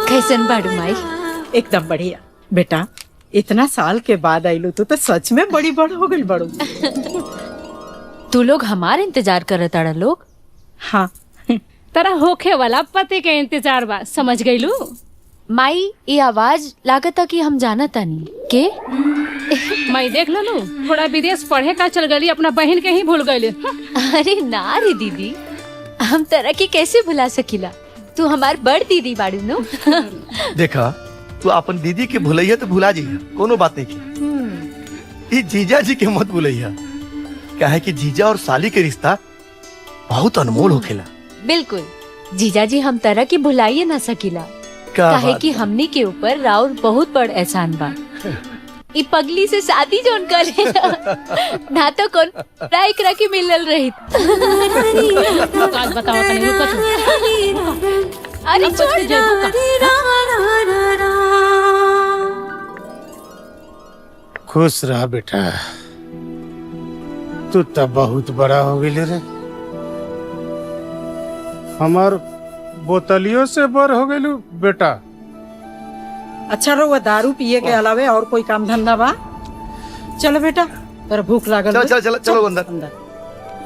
कैसन बाड़ू माई? एकदम बढ़िया बेटा। इतना साल के बाद आइलू तो सच में बड़ी बड़ हो गई बड़ू। तू लोग हमारे इंतजार करत आड़ा लोग। हाँ तरा होखे वाला पति के इंतजार बा, समझ गईलू? माई ये आवाज लागता कि हम जाना तानी के। मैं देख लू थोड़ा विदेश पढ़े का चल गई, अपना बहन के ही भूल गई। अरे ना रे दीदी, हम तरह की कैसे भुला सकीला? तू हमार बड़ दीदी बाड़ू नो। देखा तू अपन दीदी के भुलैया तो भुला जी, कोनो बात नहीं की। जीजा जी के मत भुलैया, क्या है कि जीजा और साली के रिश्ता बहुत अनमोल होखेला। बिल्कुल जीजा जी, हम तरह की भुलाइए ना सकीला, काहे कि हमनी के ऊपर राउर बहुत बड़ एहसान बा। ई पगली से शादी जोन करे ना तो कौन राइक रखी मिलल रही। आज बताओ तने रुको तू। अरे छोड़ खुश रहा बेटा, तू तब बहुत बड़ा हो गई रे। हमार बोतलियों से बड़ हो गई बेटा। अच्छा रहुआ दारू पिए के अलावे और कोई काम धंधा बा? चलो बेटा, तेरा भूख लागल। चलो चलो चलो अंदर।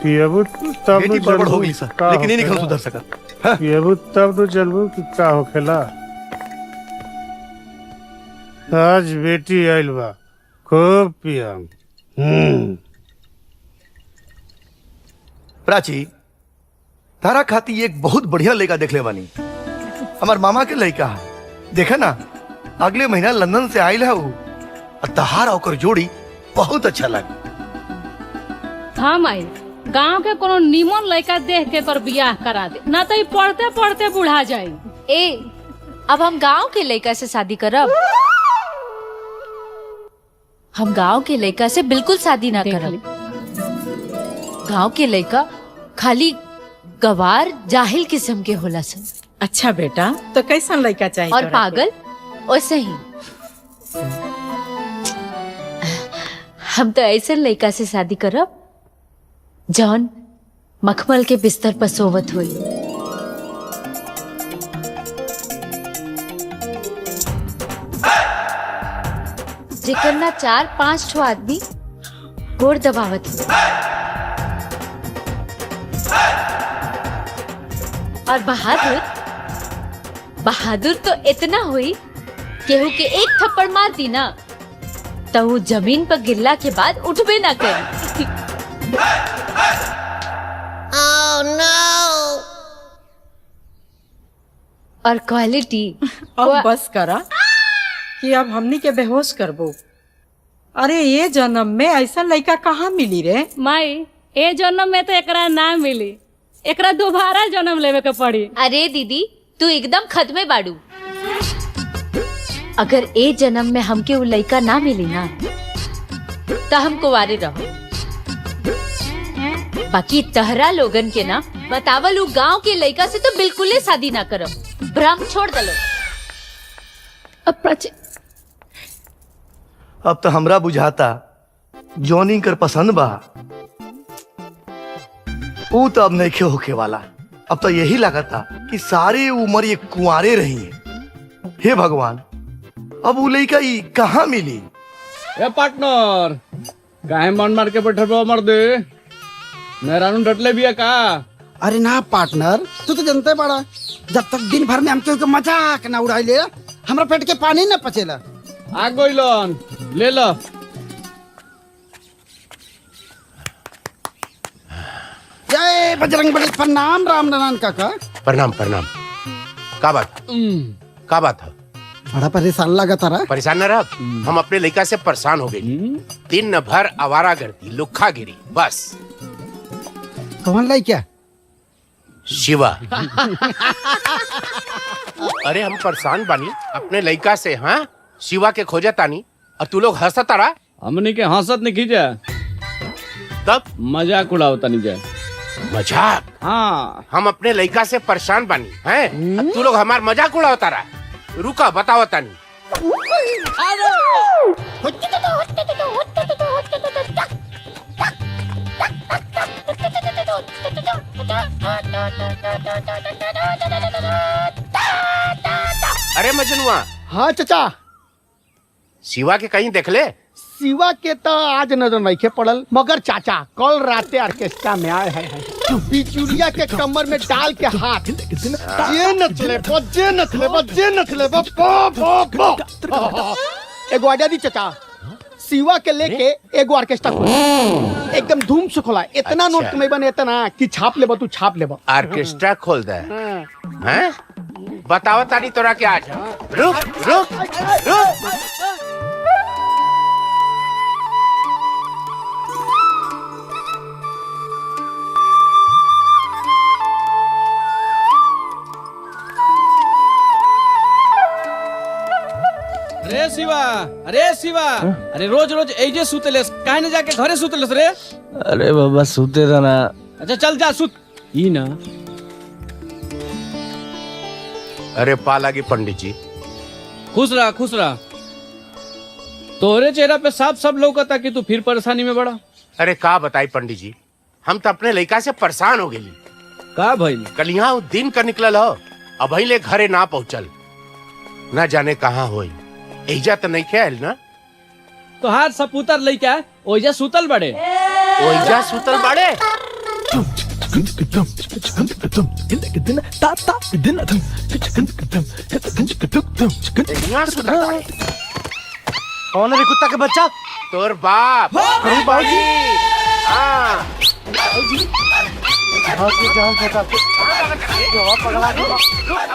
पियबू तब बेटी बड़ हो गई सर, लेकिन नहीं निकल सुधर सकत। पियबू तब तो चलबू कि का होखेला। आज बेटी आइल बा, खूब पियम। प्राची, तारा खाती एक बहुत बढ़िया लड़का देख ले बानी। हमार मामा के लड़का है, देखा ना अगले महीना लंदन से आयल है वो। तहार और जोड़ी बहुत अच्छा लगा। हाँ माई, गांव के कोनो नीमन लड़का देख के तोर बियाह करा दे, ना तो ये पढ़ते पढ़ते बुढ़ा जाए। ए, अब हम गांव के लड़का से शादी करब? हम गांव के लड़का से बिल्कुल शादी ना करब। गांव के लड़का खाली गवार जाहिल किस्म के होला सन। अच्छा बेटा, तो कैसा लड़का चाहिए? और पागल वैसे ही। हम तो ऐसे लड़का से शादी करब जौन मखमल के बिस्तर पर सोवत हुई। जेकर ना 4-5 ठो आदमी गोड़ दबावत हुई। और बहादुर तो इतना हुई केहू के एक थप्पड़ मार दी ना तो वो जमीन पर गिरला के बाद उठबे ना करी। Oh no! और क्वालिटी अब बस करा कि अब हमनी के बेहोश करबो। अरे ये जन्म में ऐसा लड़का कहाँ मिली रे? माई, ए जन्म में तो एकरा ना मिली, एकरा दोबारा जन्म लेवे के पड़ी। अरे दीदी, तू एकदम खत्मे बाड़ू। अगर ए जन्म में हमके वो लड़का ना मिली ना तो हम कुंवारे रहो। बाकी तहरा लोगन के ना बतावल गांव के लड़का से तो बिल्कुल ही शादी ना करो। भ्रम छोड़ दलो। अब तो हमरा बुझाता जॉनी कर पसंद बा, वो तो अब नहीं होके वाला। अब तो यही लगता कि सारी उम्र ये कुंवारे रही। हे भगवान, अब वो लड़का कहाँ मिली? ए पार्टनर, काहे मन मार के बैठे बा मर दे? मेरा नु डटले भी है का? अरे ना पार्टनर, तू तो जानते बड़ा, जब तक दिन भर में हम केहू के मजाक ना उड़ाई ले, हमरा पेट के पानी ना पचेला। आ गइलन, ले लो। जय बजरंग बली। प्रणाम राम नारायण काका। प्रणाम प्रणाम। का बात है? बड़ा परेशान लगा तारा। परेशान न रह, हम अपने लड़का से परेशान हो गए। दिन भर आवारागर्दी, लुक्खा गिरी, बस। कौन लड़का? शिवा। अरे हम परेशान बानी अपने लड़का से, हाँ शिवा के खोजा तानी और तू लोग हंसता तारा। हमनी के हंसत नहीं खींचा, तब मजाक उड़ावता नहीं जाए। मजाक? हाँ, हम अपने लड़का से परेशान बानी हैं और तू लोग हमार मजाक उड़ावता रहा। रुका बताओ तानी। अरे मजनुआ, हाँ चाचा, शिवा के कहीं देख ले? शिवा के तो आज नजर नहीं के पड़ल, मगर चाचा कल राते ऑर्केस्ट्रा में आए हैं बिचुरिया के कमर में डाल के हाथ जे नचले एगो आइडिया दी चाचा, शिवा के लेके एगो ऑर्केस्ट्रा खोला, एकदम धूम से खोला, इतना अच्छा। नोट कमेबा ने इतना कि छाप लेबा तू छाप लेबा। ऑर्केस्ट्रा खोल दे हैं? बताओ तारी तोरा क्या आज? रुक रुक रुक। अरे शिवा, अरे शिवा, अरे रोज रोज एजे सुतेलेस, काहे न जाके घरे सुतेलेस रे? अरे बाबा सुते था ना। अच्छा चल जा सुत। ई ना। अरे पा लगी पंडित जी। खुश रहा खुश रहा। तोरे चेहरा पे साफ सब लौकता कि तू फिर परेशानी में बड़ा। अरे का बताई पंडित जी, हम तो अपने लड़का से परेशान हो गई। का भइल? कल यहाँ दिन का निकलल हो, अब ले घरे ना पहुँचल, ना जाने कहाँ होई। एजा तो नहीं खेल ना? तो हाथ सपूतर लइका ओइजा सुतल बड़े। ओइजा सुतल बड़े? यहाँ सुतल बड़े? कौन है रे कुत्ता के बच्चा? तोर बाप। बाबूजी। हाँ।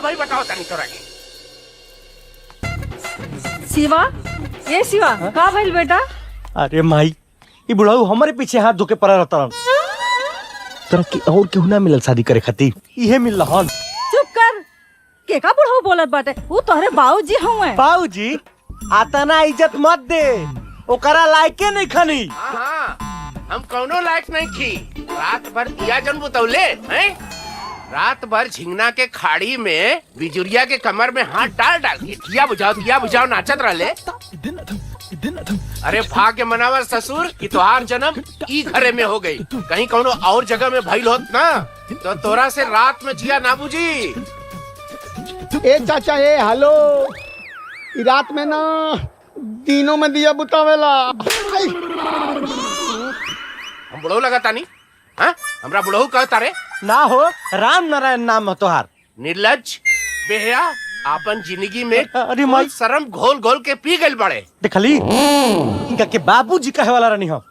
भाई बताओ तनी तोरा के। शिवा, ये शिवा का भइल बेटा? अरे माई, ये बुढ़ाऊ हमारे पीछे हाथ धोके पड़ा रहता। तोरा की और केहू ना मिलल शादी करे खातिर, इहे मिल रहन। चुप कर, के का बुढ़ऊ बोलत बाटे? वो तोहरे बाबूजी हउए। बाबूजी, आता ना इज्जत मत दे, ओकरा लायके नहीं खनी। हाँ, हम कौनो लायक नहीं थी। रात भर दिया जन बुतौले हैं? रात भर झिंगना के खाड़ी में बिजुरिया के कमर में हाथ डाल डाल के दिया बुझाओ नाचत रहले। अरे भाग्य मनावा ससुर कि तोहार जन्म ई घरे में हो गई, कहीं कौनो और जगह में भइल होत ना तो तोरा से रात में जिया ना बुझी। ए चाचा, ए हेलो, ई रात में ना दिनों में दिया बुतावेला। हम बुढ़ऊ लगाता नहीं? हाँ, हमरा बुढ़ऊ कहता रे? ना हो, राम नारायण नाम है तोहार। निर्लज बेहया, आपन जिंदगी में अरे माई, शर्म घोल घोल के पी गए बड़े। देखली इनका के बाबूजी कहे वाला रहनी हम,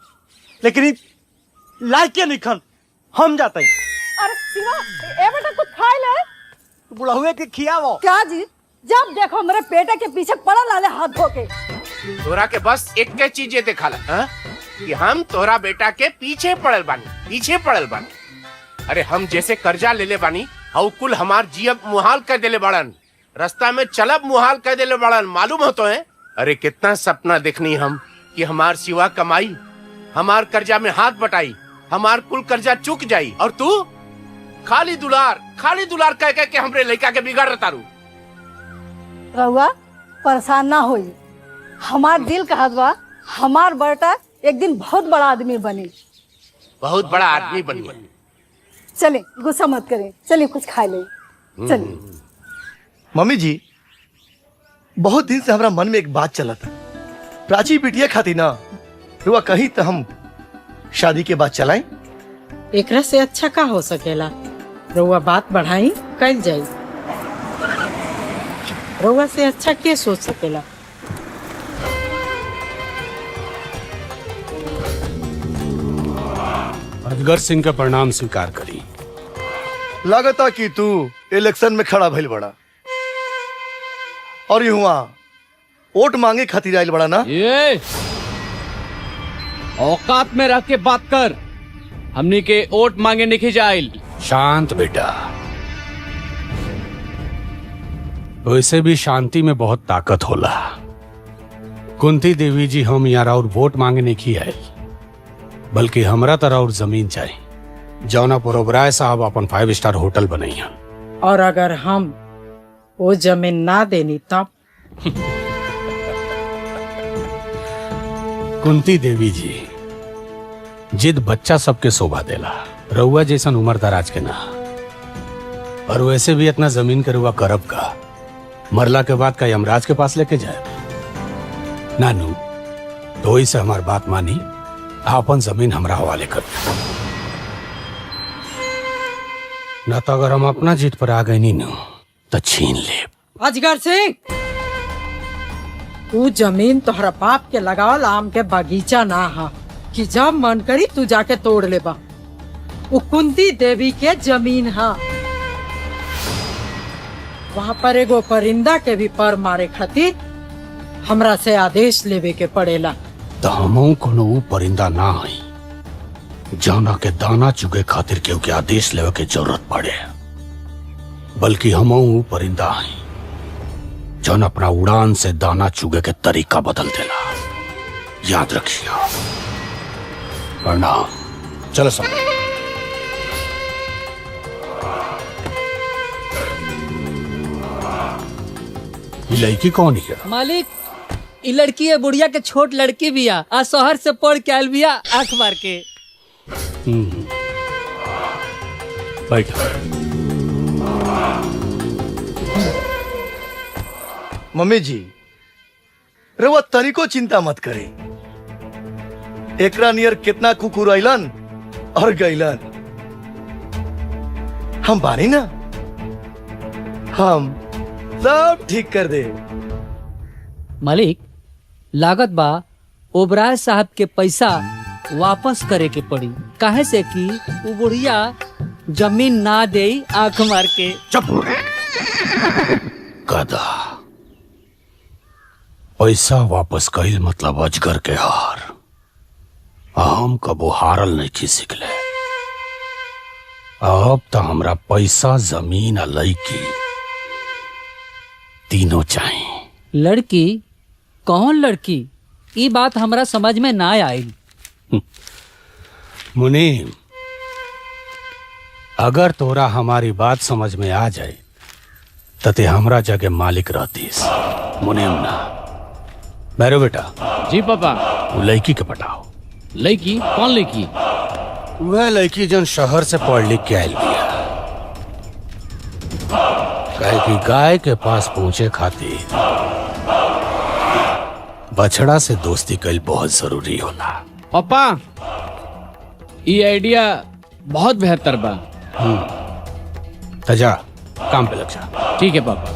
लेकिन लायके नहीं खन, हम जाते हैं। अरे शिवा, ए बेटा कुछ खाए ले। बुढ़ावे के खियावो। क्या जी, जब देखो मेरे पेटे के पीछे पड़ा लाले हाथ धो के। तोरा के बस एक के चीजें दिखाला, हाँ? कि हम तोरा बेटा के पीछे पड़ल बानी। अरे हम जैसे कर्जा ले ले बानी, हाउ कुल हमार जियब मुहाल कर देले बाड़न, रास्ता में चलब मुहाल कर देले बाड़न, मालूम हो तो है? अरे कितना सपना देखनी हम कि हमार सिवा कमाई, हमार कर्जा में हाथ बटाई, हमार कुल कर्जा चुक जाई, और तू खाली दुलार कह के हमरे लड़का के बिगाड़ तारू। रहुआ परेशान ना होई, हमार दिल कहत बा हमार बेटा एक दिन बहुत बड़ा आदमी बने। बहुत बड़ा आदमी बनी। चले, गुस्सा मत करें, चलिए कुछ खा ले। चलिए। मम्मी जी, बहुत दिन से हमारा मन में एक बात चला था, प्राची बिटिया खाती ना रुआ कहीं तो हम शादी के बाद चलाएं। एकरा से अच्छा का हो सकेला? रउआ बात बढ़ाई कल जाई। रउआ से अच्छा के सोच सकेला? अजगर सिंह का प्रणाम स्वीकार करी। लागता कि तू इलेक्शन में खड़ा भइल बड़ा और युवा वोट मांगे खातिर आइल बड़ा ना? ये औकात में रह के बात कर, हमनी के वोट मांगे नहीं जाइल। शांत बेटा, वैसे भी शांति में बहुत ताकत होला। कुंती देवी जी, हम यहाँ और वोट मांगने की आए, बल्कि हमरा तरह और जमीन चाहिए जौना पर ओबराय साहब अपन 5 स्टार होटल बनैया। और अगर हम वो जमीन ना देनी तब? कुंती देवी जी, जिद बच्चा सबके शोभा देला, रउआ जैसन उम्र दराज के ना। और वैसे भी इतना जमीन के रुआ करब का, मरला के बाद का यमराज के पास लेके जाए? नानू, तो इसे हमार बात मानी, आपन जमीन हमरा हवाले कर दे। ना तो अगर हम अपना जीत पर आ गए नी न, तो छीन ले। अजगर सिंह, तू जमीन तोहरा बाप के लगावल आम के बगीचा ना हा कि जब मन करी तू जाके तोड़ लेबा। वो कुंती देवी के जमीन हा। वहाँ पर एगो परिंदा के भी पर मारे खातिर हमरा से आदेश लेवे के पड़ेला। तो हमहू कोनो ऊ परिंदा ना हई जौना के दाना चुगे खातिर केहू के आदेश लेवे के जरूरत पड़े, बल्कि हमहू ऊ परिंदा हई जौन अपना उड़ान से दाना चुगे के तरीका बदल देला। याद रखिए। प्रणाम। चलो सब। लड़की कौन है? मालिक, ई लड़की है बुढ़िया के छोट लड़की बिया, आ शहर से पढ़ के आयल बिया आंख मार के। बैठ। मम्मी जी, रउआ तरीको चिंता मत करे। एकरा नियर कितना कुकुर अइलन और गइलन। हम बानी ना, हम सब ठीक कर दे। मालिक, लागत बा ओबराय साहब के पैसा वापस करे के पड़ी, काहे से कि वो बुढ़िया जमीन ना दे आंख मार के। चुप। गधा। पैसा वापस कईल मतलब अजगर के हार। हम कबो हारल नहीं की सिखले। अब तो हमरा पैसा, जमीन आ लड़की तीनों चाहिए। लड़की? कौन लड़की? ये बात हमरा समझ में ना आई। मुनीम, अगर तोरा हमारी बात समझ में आ जाए तो ते हमरा जगह मालिक रहतीस। मुनीम ना। बैरो बेटा। जी पापा। वो लड़की के पटाओ। लड़की? कौन लड़की? वह लड़की जन शहर से पढ़ लिख के आयल बिया। कहे कि गाय के पास पहुंचे खातिर बछड़ा से दोस्ती कईल बहुत जरूरी होला। पापा, ये आइडिया बहुत बेहतर बा। तजा काम पे लग जा। ठीक है पापा।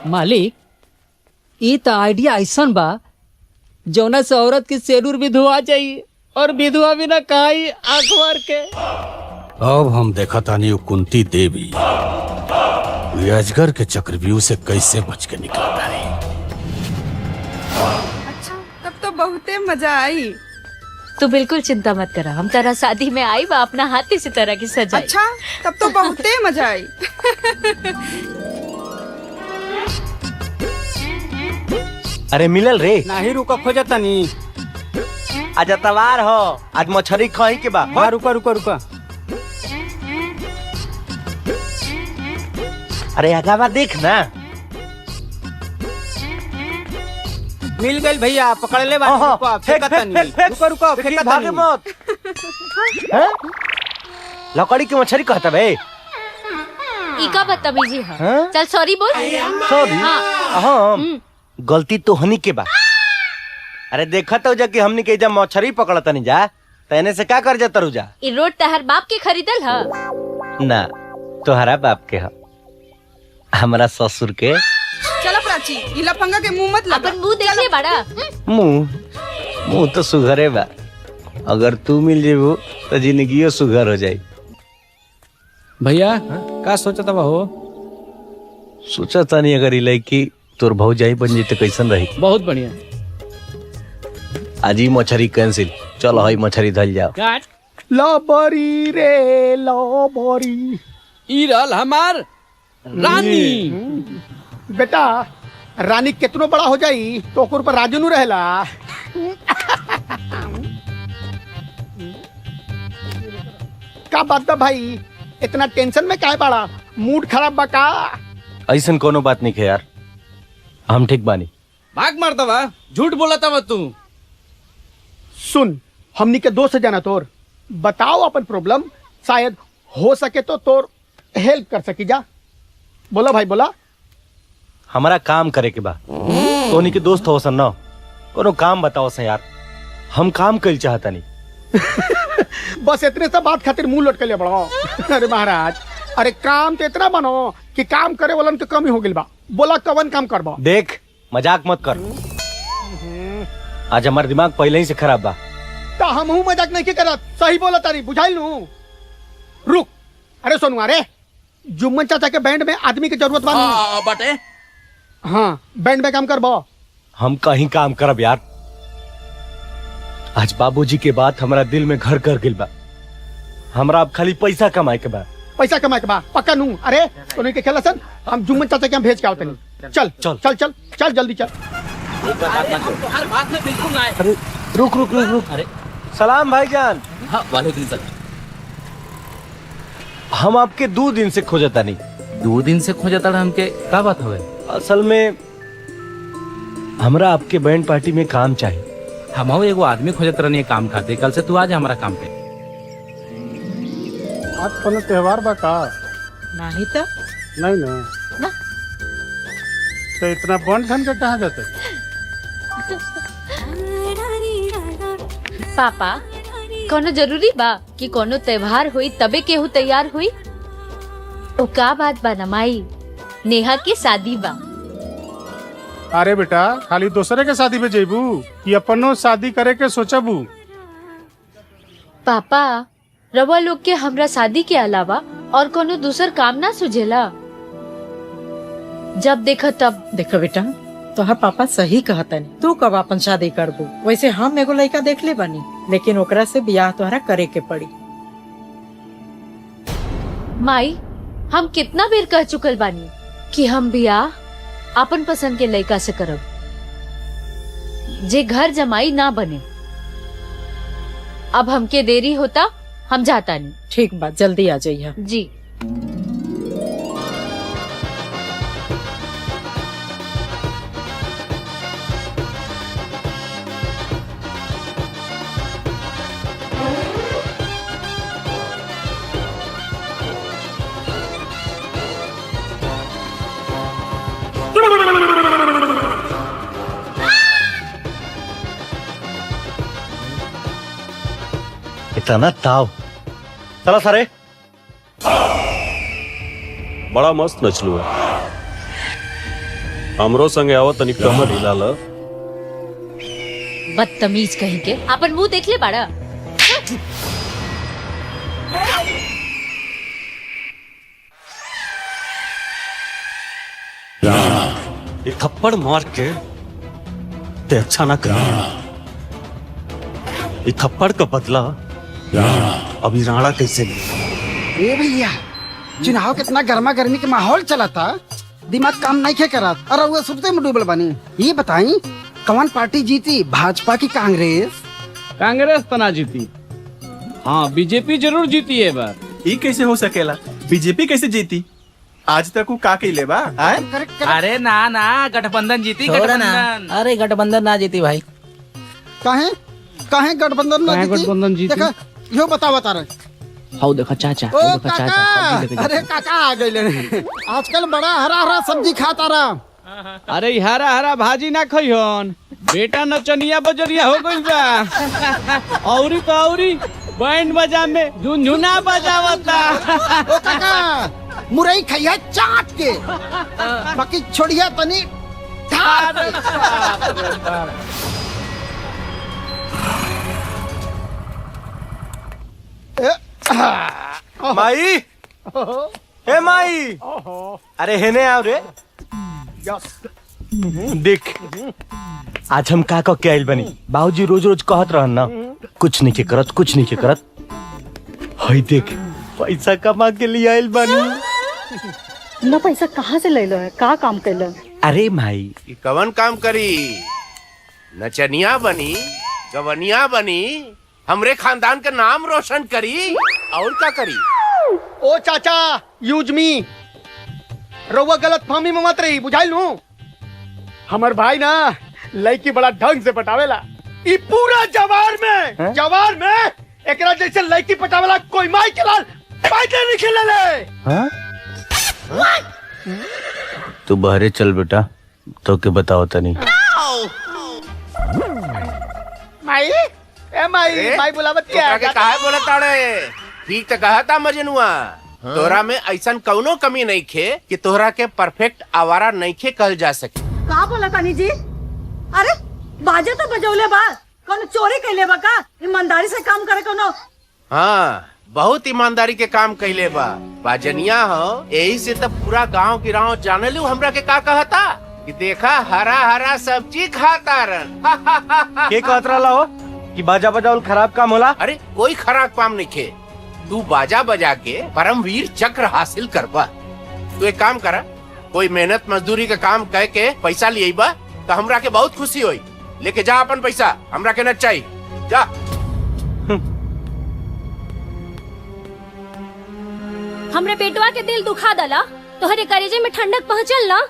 मालिक, ये तो आइडिया ऐसन बा जौना से औरत की सेरूर भी धोआ जाइए और विधवा भी ना कहाई आंख मार के। अब हम देखा तानी कुंती देवी अजगर के चक्रव्यूह से कैसे बच के निकला तारी। अच्छा, तब तो बहुते मजा आई। तू बिल्कुल चिंता मत करा, हम तेरा शादी में आई बा अपना हाथी से तरह की सजाई। अच्छा, तब तो बहुते मजा आई। अरे मिलल रे? नहीं रुका, खोजा तनी। आज तवार हो, आज मछरी खाई के बा। हाँ, रुका रुका रुका। अरे आगावा देख ना। मिल गई भैया, पकड़ ले। रुका रुका, भागे मत। लकड़ी की मछली कहता बे। इका बदतमीजी है। चल सॉरी बोल। सॉरी? हाँ, गलती तो हनी के बा। अरे देखा तो जा कि हमनी के जब मछली पकड़ता नहीं जा, तैने से क्या कर जाता रुजा? ई रोड तहर बाप के खरीदल है? ना, तोहरा बाप के है, हमारा ससुर के। चलो प्राची, ये लफंगा के मुंह मत लगा। अपन मुंह देख ले बड़ा। मुंह तो सुघरे बा। अगर तू मिल जेबू तो जिंदगियो सुघर हो जाई। भैया का सोचता बा हो? सोचा तानी अगर ई लड़की तोर भौजाई बन जी तो कैसन रही। बहुत बढ़िया। आज ही मछली कैंसिल। चलो हई मछली धल जाओ। लो बरी रे लो बरी। ई रहल हमार रानी बेटा रानी कितनो बड़ा हो जाई तो ओकर पर राजू नु रहेला। का बात बा भाई, इतना टेंशन में काहे बाड़ा? मूड खराब बा का? ऐसन कोनो बात नहीं है यार, हम ठीक बानी। भाग मारता बा, झूठ बोला था तू। सुन, हमनी के दोस्त जाना तोर, बताओ अपन प्रॉब्लम, शायद हो सके तो तोर हेल्प कर सकी जा। बोला भाई बोला। हमारा काम करे के बा, तोनी के दोस्त हो सन ना, कोनो काम बताओ सन यार, हम काम कल चाहता नहीं। बस इतने सब बात खातिर मुंह लटके ले बड़ो। अरे महाराज, अरे काम तो इतना बनो कि काम करे वालन के कमी हो गिल बा। बोला कवन काम करबो? देख मजाक मत कर, आज हमारा दिमाग पहले ही से खराब बा। तो हम मजाक नहीं के करत, सही बोला तारी, बुझाइल नु। रुक, अरे सोनू, अरे जुम्मन चाचा के बैंड में आदमी की जरूरत बा। बटे हाँ, बैंड में काम करबो। हम कहीं काम करब यार, आज बाबूजी के बात हमारा दिल में घर कर गिल बा। हमरा अब खाली पैसा कमाए के बा। पैसा कमाए के बा पक्का नू। अरे तोनी के खेला सन, हम जुम्मन चाचा के हम भेज के आवतनी। चल चल चल चल चल जल्दी चल। हर बात में बिल्कुल ना। अरे रुक रुक रुक रुक। अरे सलाम भाईजान। हाँ वालेकुम सलाम। हम आपके 2 दिन से खोजता नहीं। 2 दिन से खोजता हमके, का बात हवे? असल में हमरा आपके बैंड पार्टी में काम चाहिए। हम एगो आदमी खोजत रहनी काम खाते, कल से तू आज हमारा काम पे। आज कोनो त्योहार बा का? नहीं तो नहीं ना, ना। तो इतना बंद ठन के कहाँ जाते? पापा, कोनो जरूरी बा कि कोनो त्योहार हुई तबे केहू तैयार हुई? ओ का बात बा न माई, नेहा के शादी बा। अरे बेटा, खाली दूसरे के शादी में जेबू कि अपनो शादी करे के सोचबू? पापा, रवा लोग के हमरा शादी के अलावा और कोनो दूसर काम ना सुझेला? जब देखा तब। देखो बेटा, तोहर पापा सही कहतन, तू कब अपन शादी करबू? वैसे हम एगो लड़का देख ले बनी, लेकिन ओकरा से ब्याह तोहरा करे के पड़ी। माई, हम कितना बेर कह चुकल बानी कि हम ब्याह अपन पसंद के लड़का से करब, जे घर जमाई ना बने। अब हमके देरी होता, हम जाता नहीं। ठीक बात, जल्दी आ जाइए जी। इतना ताव, चला सारे। बड़ा मस्त नचलू है, हमरो संगे आओ तनी कमर हिला ल। बदतमीज कहीं के, अपन मुंह देख ले बाड़ा। ये थप्पड़ मार के ते अच्छा ना कर। ये थप्पड़ का बदला अभी राणा कैसे ले? ए भैया, चुनाव कितना गर्मा गर्मी के माहौल चला था, दिमाग काम नहीं खे करा, अरे वो सुबह में डूबल बनी। ये बताई कौन पार्टी जीती, भाजपा की कांग्रेस? कांग्रेस तो ना जीती, हाँ बीजेपी जरूर जीती है बार। ये कैसे हो सकेला? बीजेपी कैसे जीती? आज तक वो का कैले बा? अरे ना ना, गठबंधन जीती, गठबंधन। अरे गठबंधन ना जीती भाई। काहे काहे गठबंधन ना जीती? गठबंधन जीती? देखा, यो बता रहे। हाउ देखा चाचा, ओ काका, अरे काका आ गए। आजकल बड़ा हरा हरा सब्जी खाता रहा। अरे हरा हरा भाजी ना खइहन, बेटा नचनिया बजरिया हो गइल बा। औरी तो औरी बैंड बजा में झुनझुना बजावता। ओ काका, मुरई खैया चाट के, बाकी छोड़िया तनी ठाट के। माई, हे माई, अरे हेने आओ रे। देख, आज हम का के आइल बनी। बाबूजी रोज रोज कहत रहन ना, कुछ नहीं के करत, कुछ नहीं के करत। हई देख, पैसा कमा के लिए आइल बनी। न पैसा कहाँ से ले लो है, का काम कर लो? अरे माई कि कवन काम करी, नचनिया बनी, गवनिया बनी, हमरे खानदान का नाम रोशन करी, और क्या करी? ओ चाचा, यूज मी, रउआ गलत फहमी में मत रही, बुझाई लू। हमर भाई ना लड़की बड़ा ढंग से पटावेला। ई पूरा जवार में एकरा जैसे लड़की पटावेला कोई माई के लाल पैदे नहीं खेले। तू बहरे चल बेटा, तो के बताओ तनी। माई, ए माई बुलावत क्या? काहे बोला ताड़े? ठीक तो कहा था मजनुआ। तोहरा में ऐसा कौनो कमी नहीं खे कि तोहरा के परफेक्ट आवारा नहीं खे कहल जा सके। का बोला तानी जी? अरे बाजा तो बजौले बा, कौन चोरी कैले बा का? ईमानदारी से काम करे कोनो। हाँ, बहुत ईमानदारी के काम कैले बा। बाजनिया हो, यही से तब पूरा गांव गिराव जाने लू हमरा के का कहता कि देखा हरा हरा सब्जी खाता रन। के कहत रहा हो कि बाजा बजावल खराब काम होला? अरे कोई खराब काम नहीं खे, तू बाजा बजा के परमवीर चक्र हासिल करबा। तू एक काम करा, कोई मेहनत मजदूरी का काम कह के पैसा लिए बा तो हमरा के बहुत खुशी होई। लेके जा अपन पैसा, हमरा के न चाहिए, जा। हमरे पेटवा के दिल दुखा दला, तोहरे करेजे में ठंडक पहुँचल ना।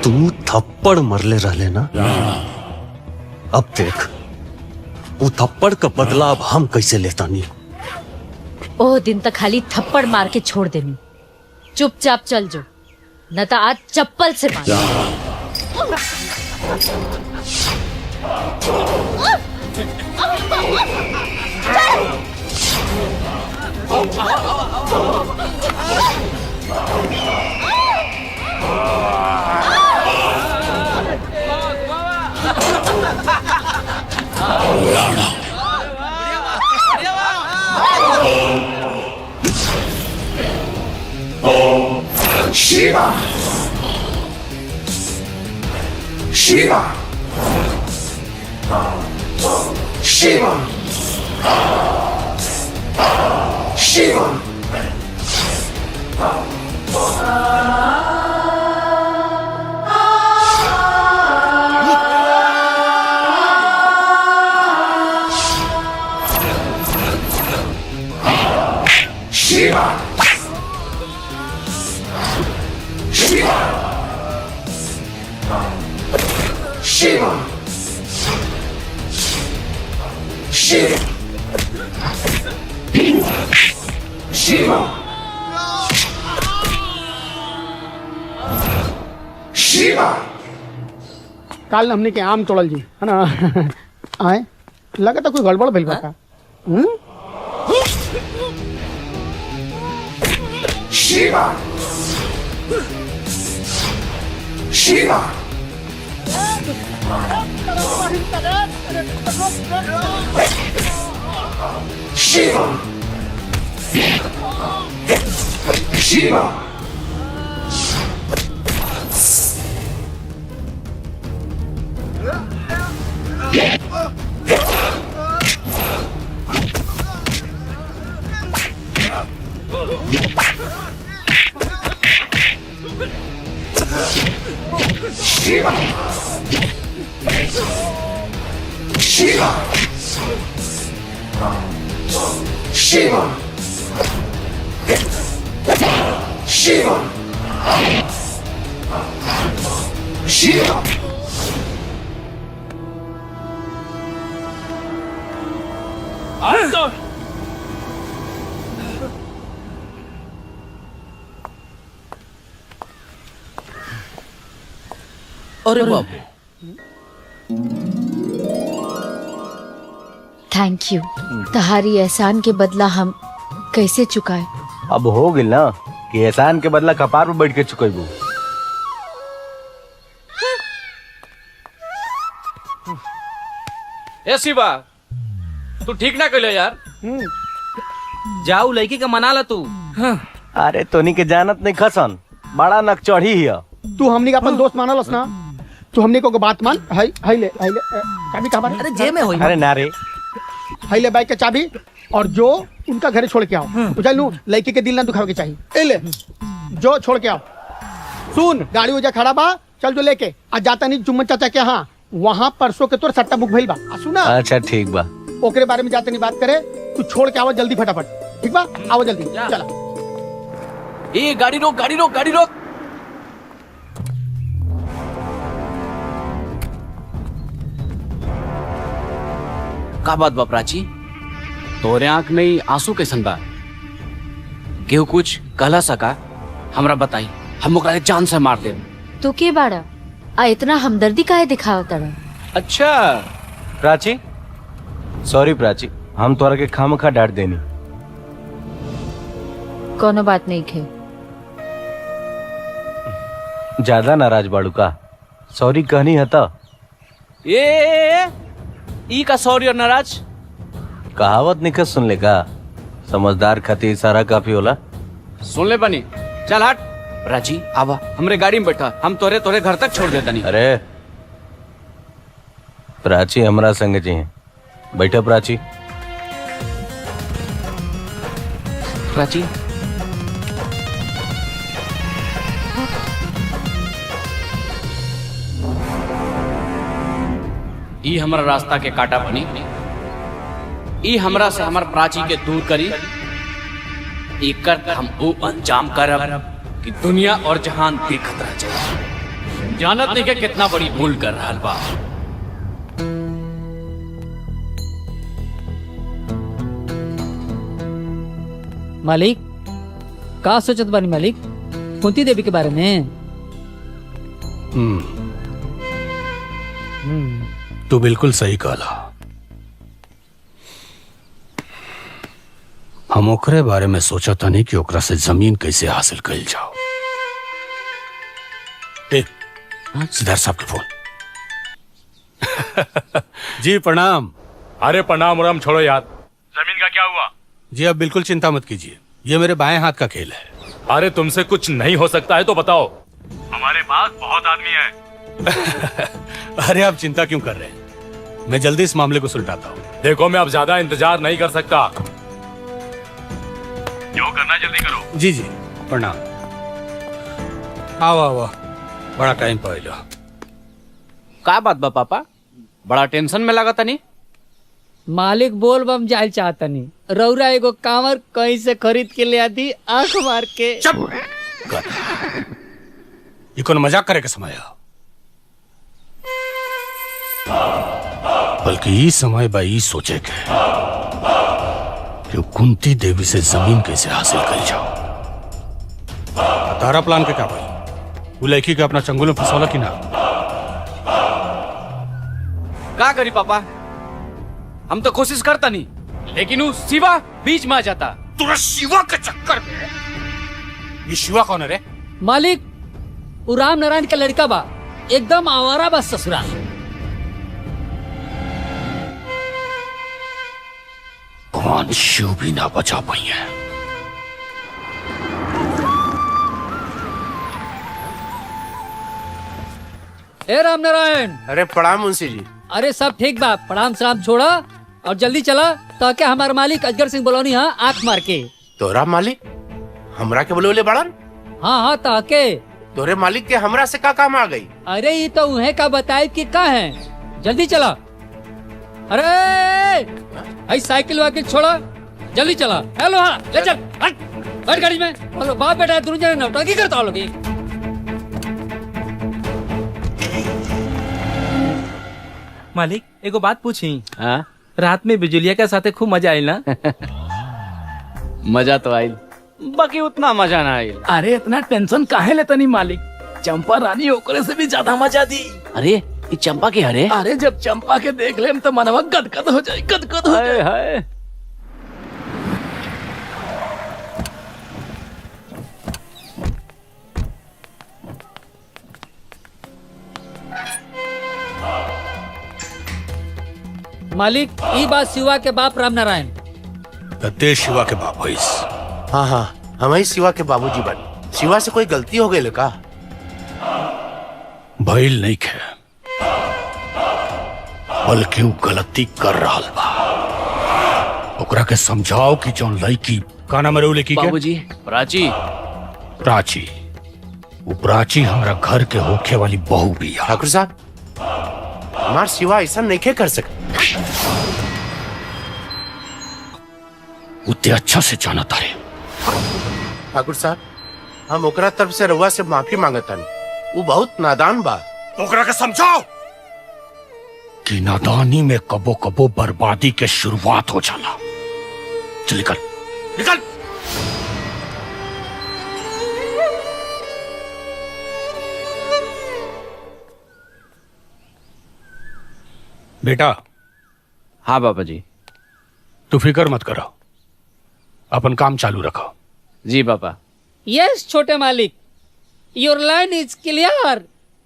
तू थप्पड़ मरले रहले ना, अब देख वो थप्पड़ का बदला अब हम कैसे लेता नहीं। ओह दिन तक खाली थप्पड़ मार के छोड़ देनी। चुपचाप चल जो, न तो आज चप्पल से मार। Shiva! Shiva! Shiva! Shiva! Shiva! Shiva! Shiva! Shiva! Shiva! Shiva! काल हमने के आम तोड़ल जी है ना। आए लगा था कोई गड़बड़ भइल बा का? Shiva! Shiva! Shiva! Shiva! Shiva! Shiva! Shiva! Shiva! Shiva! अरे बाप रे। Thank you. तुम्हारी एहसान के बदला हम कैसे चुकाए? अब हो गई ना कि एहसान के बदला कपार पे बैठ के चुकेबू। ए शिवा, तू ठीक ना कहले यार। जाऊ लड़की का मना ला तू। अरे तोनी के जानत नहीं खसन, बड़ा नक चढ़ी हिया। तू हमनी का अपन दोस्त मानलस ना, तू हमनी को बात मान। हाय हाय ले चाबी कहाँ बारे? अरे जेब में होई। अरे ना रे, हाय ले बाइक का चाबी और जो उनका घरे छोड़ के आओ। बुझल नू, लड़की के दिल ना दुखावे के चाहिए। ए ले जो छोड़ के आओ। सुन, गाड़ी वजह खड़ा बा, चल जो लेके आज जाता नहीं जुम्मन चाचा के यहाँ, वहाँ परसों के तोर सट्टा बुक भइल बा। सुना? अच्छा ठीक बा। ओकरे बारे में जाते नहीं बात करे, तू छोड़ के आओ जल्दी फटाफट। ठीक बा, आओ जल्दी। चला। ए गाड़ी रोक, गाड़ी रोक, गाड़ी रोक। का बात बा प्राची? तोरे आंख में आंसू कैसन बा? केहू कुछ कहला सका? हमरा बताई, हम ओकरा जान से मार दे। तो के बाड़ा आ इतना हमदर्दी काहे दिखावत तारा? अच्छा प्राची, सॉरी प्राची, हम तोरा के खामखा डांट देनी। कोनो बात नहीं खे। ज्यादा नाराज बाड़ू का? सॉरी कहनी हता। ई का सॉरी और नाराज? कहावत निकल सुन ले का, समझदार खातिर इशारा काफी होला। सुन ले बनी, चल हट। प्राची आवा, हमरे गाड़ी में बैठा, हम तोरे तोरे घर तक छोड़ देता नहीं। अरे प्राची हमरा संग जी हैं, बैठा प्राची। प्राची ई हमारा रास्ता के काटा बनी, ई हमरा से हमार प्राची के दूर करी। एकर हम वो अंजाम करब कि दुनिया और जहान देखत रह जाए। जानत नहीं के कितना बड़ी भूल कर रहा बा। मालिक का सोचत बानी मालिक कुंती देवी के बारे में? तू बिल्कुल सही कहला। हम ओकरे बारे में सोचा था नहीं कि ओकरा से जमीन कैसे हासिल कर जाओ। सिद्धार्थ साहब के फोन। जी प्रणाम। अरे प्रणाम उराम छोड़ो यार, जमीन का क्या हुआ? जी आप बिल्कुल चिंता मत कीजिए, ये मेरे बाएं हाथ का खेल है। अरे तुमसे कुछ नहीं हो सकता है तो बताओ, हमारे पास बहुत आदमी है। अरे आप चिंता क्यों कर रहे हैं, मैं जल्दी इस मामले को सुलझाता हूँ। देखो मैं अब ज्यादा इंतजार नहीं कर सकता, जो करना जल्दी करो। जी जी प्रणाम। आओ आओ, बड़ा टाइम पाइलो। का बात बा पापा, बड़ा टेंशन में लगा तनी? मालिक बोल बम जाल चाहतनी, रौरा एगो कांवर कहीं से खरीद के ले आती आंख मार के। ये कौन मजाक करे के समय है? बल्कि ये समय बा ई सोचे के कि कुंती देवी से जमीन कैसे हासिल कर जाओ। तारा प्लान के क्या भाई, वो लड़की के अपना चंगुल में फंसौला कि ना? का करी पापा, हम तो कोशिश करता नहीं, लेकिन वो शिवा बीच में आ जाता। तुरा शिवा के चक्कर में। ये शिवा कौन है रे? मालिक वो राम नारायण का लड़का बा, एकदम आवारा बस ससुरा। भगवान शिव भी ना बचा पाई है। ए राम नारायण। अरे प्रणाम मुंशी जी। अरे सब ठीक बा, प्रणाम सलाम छोड़ा और जल्दी चला ताकि हमारे मालिक अजगर सिंह बोलौनी हाँ आंख मार के। तोरा मालिक हमरा के बोले बड़न? हाँ हाँ ताके। तोरे मालिक के हमरा से का काम आ गई? अरे ये तो उन्हें का बताए कि का है, जल्दी चला। अरे आई साइकिल वाकिल छोड़ा, जल्दी चला। हेलो हाँ ले चल, बैठ गाड़ी में। हेलो बाप बेटा दोनों जने नौटंकी करता हो लोग। मालिक एगो बात पूछी। हाँ? रात में बिजुलिया के साथे खूब मजा आई ना? मजा तो आई, बाकी उतना मजा ना आई। अरे इतना टेंशन काहे लेता नहीं मालिक, चंपा रानी ओकरे से भी ज्यादा मजा दी। अरे ये चंपा के हरे? अरे जब चंपा के देख ले तो मनवा गदगद हो जाए, गदगद हो जाए। हाय। मालिक ई बात शिवा के बाप राम नारायण। ते शिवा के बाप होइस। हाँ हाँ, हमारी शिवा के बाबूजी बन। शिवा से कोई गलती हो गई का? भइल नहीं खे, बल्कि वो गलती कर रहा बा। ओकरा के समझाओ कि जौन लड़की का नाम है लड़की के? बाबूजी प्राची। प्राची, वो प्राची हमारा घर के होखे वाली बहू भी है। ठाकुर साहब, हमार शिवा ऐसा नहीं के कर सकते। उतने अच्छा से जाना तारे। ठाकुर साहब, हम ओकरा तरफ से रउआ से माफी मांगतन। वो बहुत नादान बा। ओकरा के समझाओ कि नादानी में कबो कबो बर्बादी के शुरुआत हो जाला। चल निकल निकल। बेटा। हाँ बाबा जी। तू फिक्र मत करो, अपन काम चालू रखो। जी पापा। यस छोटे मालिक, your line is clear.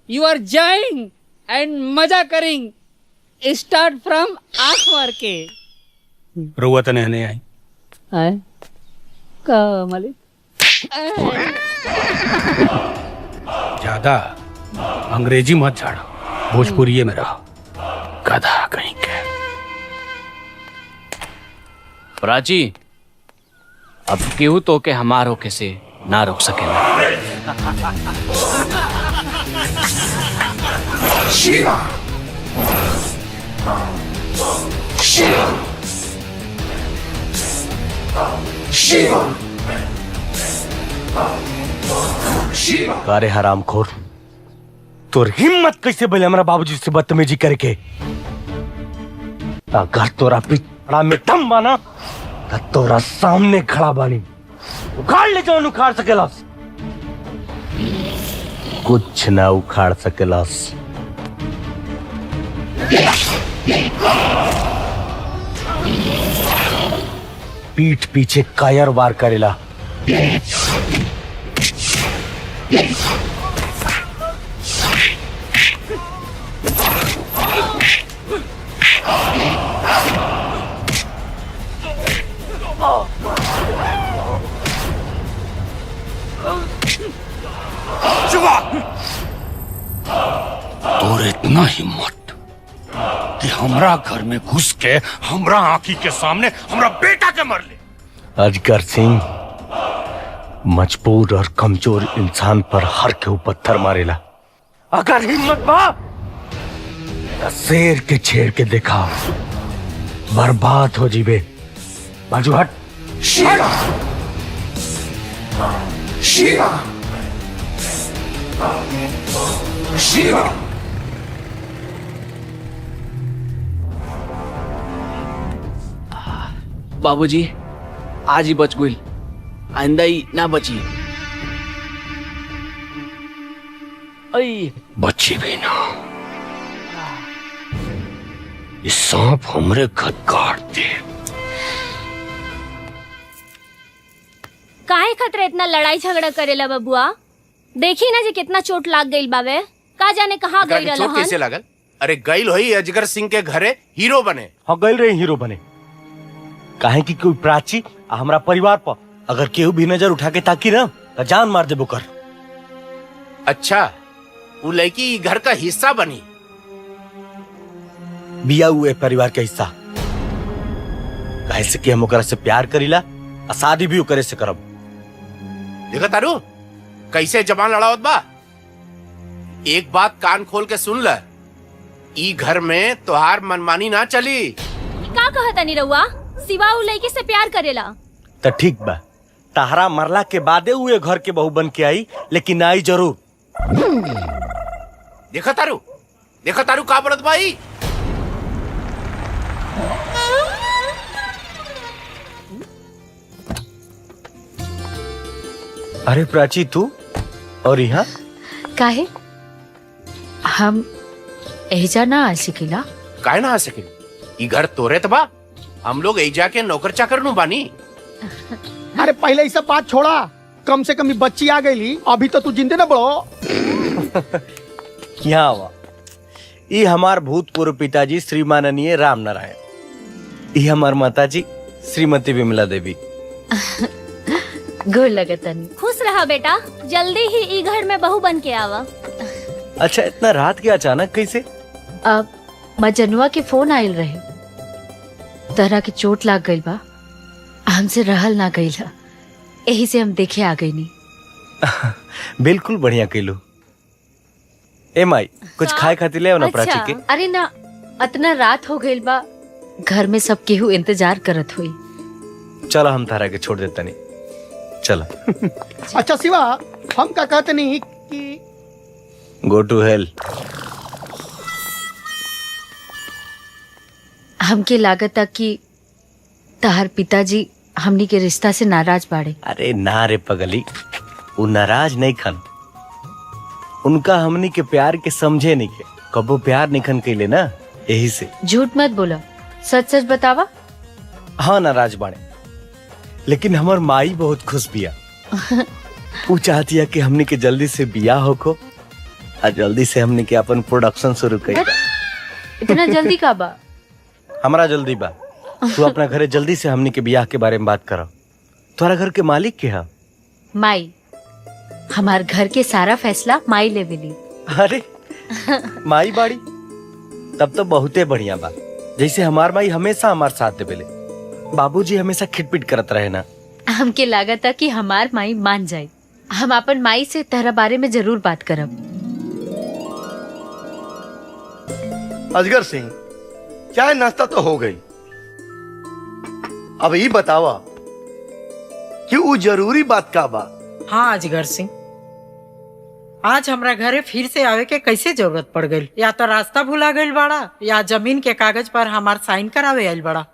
You are जाइंग एंड मजा करिंग। स्टार्ट फ्रॉम आंख मार के। रुआ तो नहीं आई आए का मालिक? ज्यादा अंग्रेजी मत झाड़ो, भोजपुरी में रहो। गधा कहीं के। प्राची, अब केहू तो के हमार होके से ना रोक सकेला। शिवा शिवा शिवा शिवा। अरे हरामखोर, तोर हिम्मत कैसे बोले हमारा बाबूजी से बदतमीजी करके? अगर तोरा पिछड़ा में दम बना तो तोरा सामने खड़ा बानी, उखाड़ ले जाओ। उखाड़ सकेलास? कुछ ना उखाड़ सकेलास। पीठ पीछे कायर वार करेला। शिवा, तोर इतना हिम्मत कि हमरा घर में घुस के हमरा आंखी के सामने हमरा बेटा के मर ले। अजगर सिंह मजबूर और कमजोर इंसान पर हर के ऊपर पत्थर मारेला। अगर हिम्मत बा तो शेर के छेड़ के देखा, बर्बाद हो जीबे। बाजू हट। शिवा शिवा शिवा। बाबूजी आज ही बच गई, आइंदा ही ना बची। बची भी ना, इस सांप हमरे घर काट दे। काहे खतरे इतना लड़ाई झगड़ा करेला बबुआ? देखी ना जी कितना चोट लाग गई बावे। का जाने कहाँ गई रहल चोट कैसे लागल? अरे गईल होई अजगर सिंह के घरे हीरो बने। हाँ गईल रहे हीरो बने। काहे कि कोई प्राची हमरा परिवार पर अगर केहू भी नजर उठा के ताकी ना तो जान मार देबो कर। अच्छा, वो लड़की घर का हिस्सा बनी? बिया हुए परिवार का हिस्सा। काहे से कि हम ओकरा से प्यार करीला और शादी भी ओकरे से करब। देखा तारू कैसे जबान लड़ावत बा। एक बात कान खोल के सुन ल, ई घर में तोहार मनमानी ना चली। का कहता नी रउआ? सिवा उ लड़की से प्यार करेला तो ठीक बा, तहरा मरला के बादे हुए घर के बहू बन के आई, लेकिन आई जरूर। देखा तारू का बोलत भाई? अरे प्राची तू और यहाँ? काहे हम एजा ना आ सकिला? काहे ना आ सके? ई घर तोरे तबा, हम लोग एजा के नौकर चाकर नु बानी। अरे पहले ये सब बात छोड़ा, कम से कम ये बच्ची आ गई, अभी तो तू जिंदे ना बड़ो। यहाँ आवा। ये हमार भूतपूर्व पिताजी श्री माननीय राम नारायण, ये हमार माताजी श्रीमती विमला देवी। गोर लगतन। खुश रहा बेटा, जल्दी ही ई घर में बहू बन के आवा। अच्छा इतना रात के अचानक कैसे? अब मजनुआ के फोन आयल रहे, तरह के चोट लाग गई बा, हमसे रहल ना गई, यही से हम देखे आ गई नहीं। बिल्कुल बढ़िया कैलू। ए माई कुछ खाए खातिर ले आओ ना प्राची के। अरे ना, इतना रात हो गई बा, घर में सब केहू इंतजार करत हुई। चलो हम तारा के छोड़ देता नहीं, चलो। अच्छा शिवा, हम का कहते नहीं कि गो टू हेल। हमके लागत कि तहार पिताजी हमनी के रिश्ता से नाराज बाड़े। अरे ना रे पगली, वो नाराज नहीं खन, उनका हमनी के प्यार के समझे नहीं के, कबो प्यार नहीं खन कैले ना, यही से। झूठ मत बोला, सच सच बतावा। हाँ नाराज बाड़े, लेकिन हमार माई बहुत खुश बिया। वो चाहती है कि हमनी के जल्दी से बिया होको और जल्दी से हमनी के अपन प्रोडक्शन शुरू करी। इतना जल्दी का बा? हमारा जल्दी बा, तू अपना घरे जल्दी से हमनी के बियाह के बारे में बात करो। तुम्हारा घर के मालिक के है? माई। हमार घर के सारा फैसला माई लेवेली। अरे माई बाड़ी, तब तो बहुते बढ़िया बा। जैसे हमार माई हमेशा हमार साथ देवेले, बाबूजी हमेशा खिटपिट करत रहे ना। हमके लागत कि हमार माई मान जाए। हम अपन माई से तेरा बारे में जरूर बात करब। अजगर सिंह, चाय नाश्ता तो हो गई, अब ये बतावा कि वो जरूरी बात का बा? हाँ अजगर सिंह, आज हमरा घरे फिर से आवे के कैसे जरूरत पड़ गई? या तो रास्ता भुला गई बड़ा, या जमीन के कागज पर हमार साइन करावे आइल बड़ा।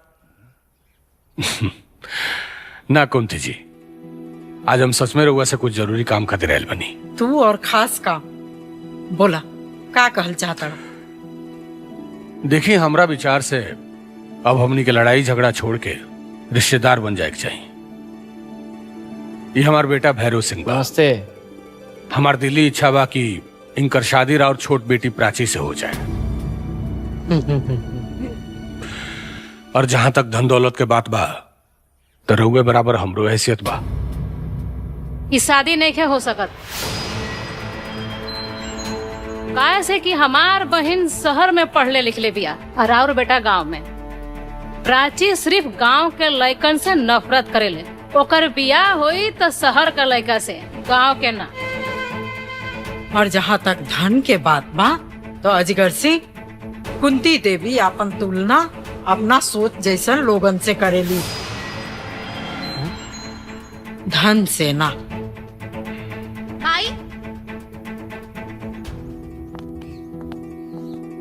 ना कुंती जी, आज हम सच में रउआ से कुछ जरूरी काम खातिर आइल बनी। तू और खास काम बोला, का कहल चाहता? देखिए, हमरा विचार से अब हमनी के लड़ाई झगड़ा छोड़ के रिश्तेदार बन जाए के चाहिए। ये हमार बेटा भैरव सिंह बा। नमस्ते। हमार दिली इच्छा बा कि इनकर शादी और छोट बेटी प्राची से हो जाए। और जहां तक धन दौलत के बात बा, तो रउए बराबर हमरो हैसियत बा। इस शादी नहीं के हो सकत, काहे से कि हमार बहन शहर में पढ़ले लिखले बिया और बेटा गांव में। प्राची सिर्फ गांव के लड़कन से नफरत करेले। ओकर बियाह होई तो शहर के लड़का से, गांव के ना। और जहाँ तक धन के बात बा, तो अजगर सिंह, कुंती देवी अपन तुलना अपना सोच जैसन लोगन से करेली, धन से ना। माई,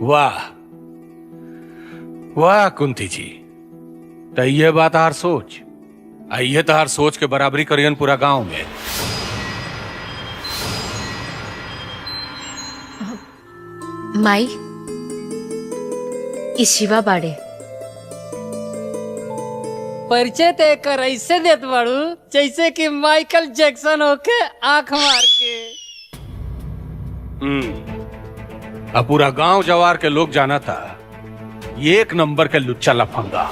वाह वाह कुंती जी, तो ये बात हार सोच, आइए तो हार सोच के बराबरी करियन पूरा गांव में। माई, इस शिवा बाड़े। परिचय ते कर ऐसे देत बाड़ू जैसे कि माइकल जैक्सन होके आंख मार के। अब पूरा गांव जवार के लोग जाना था ये एक नंबर के लुच्चा लफंगा।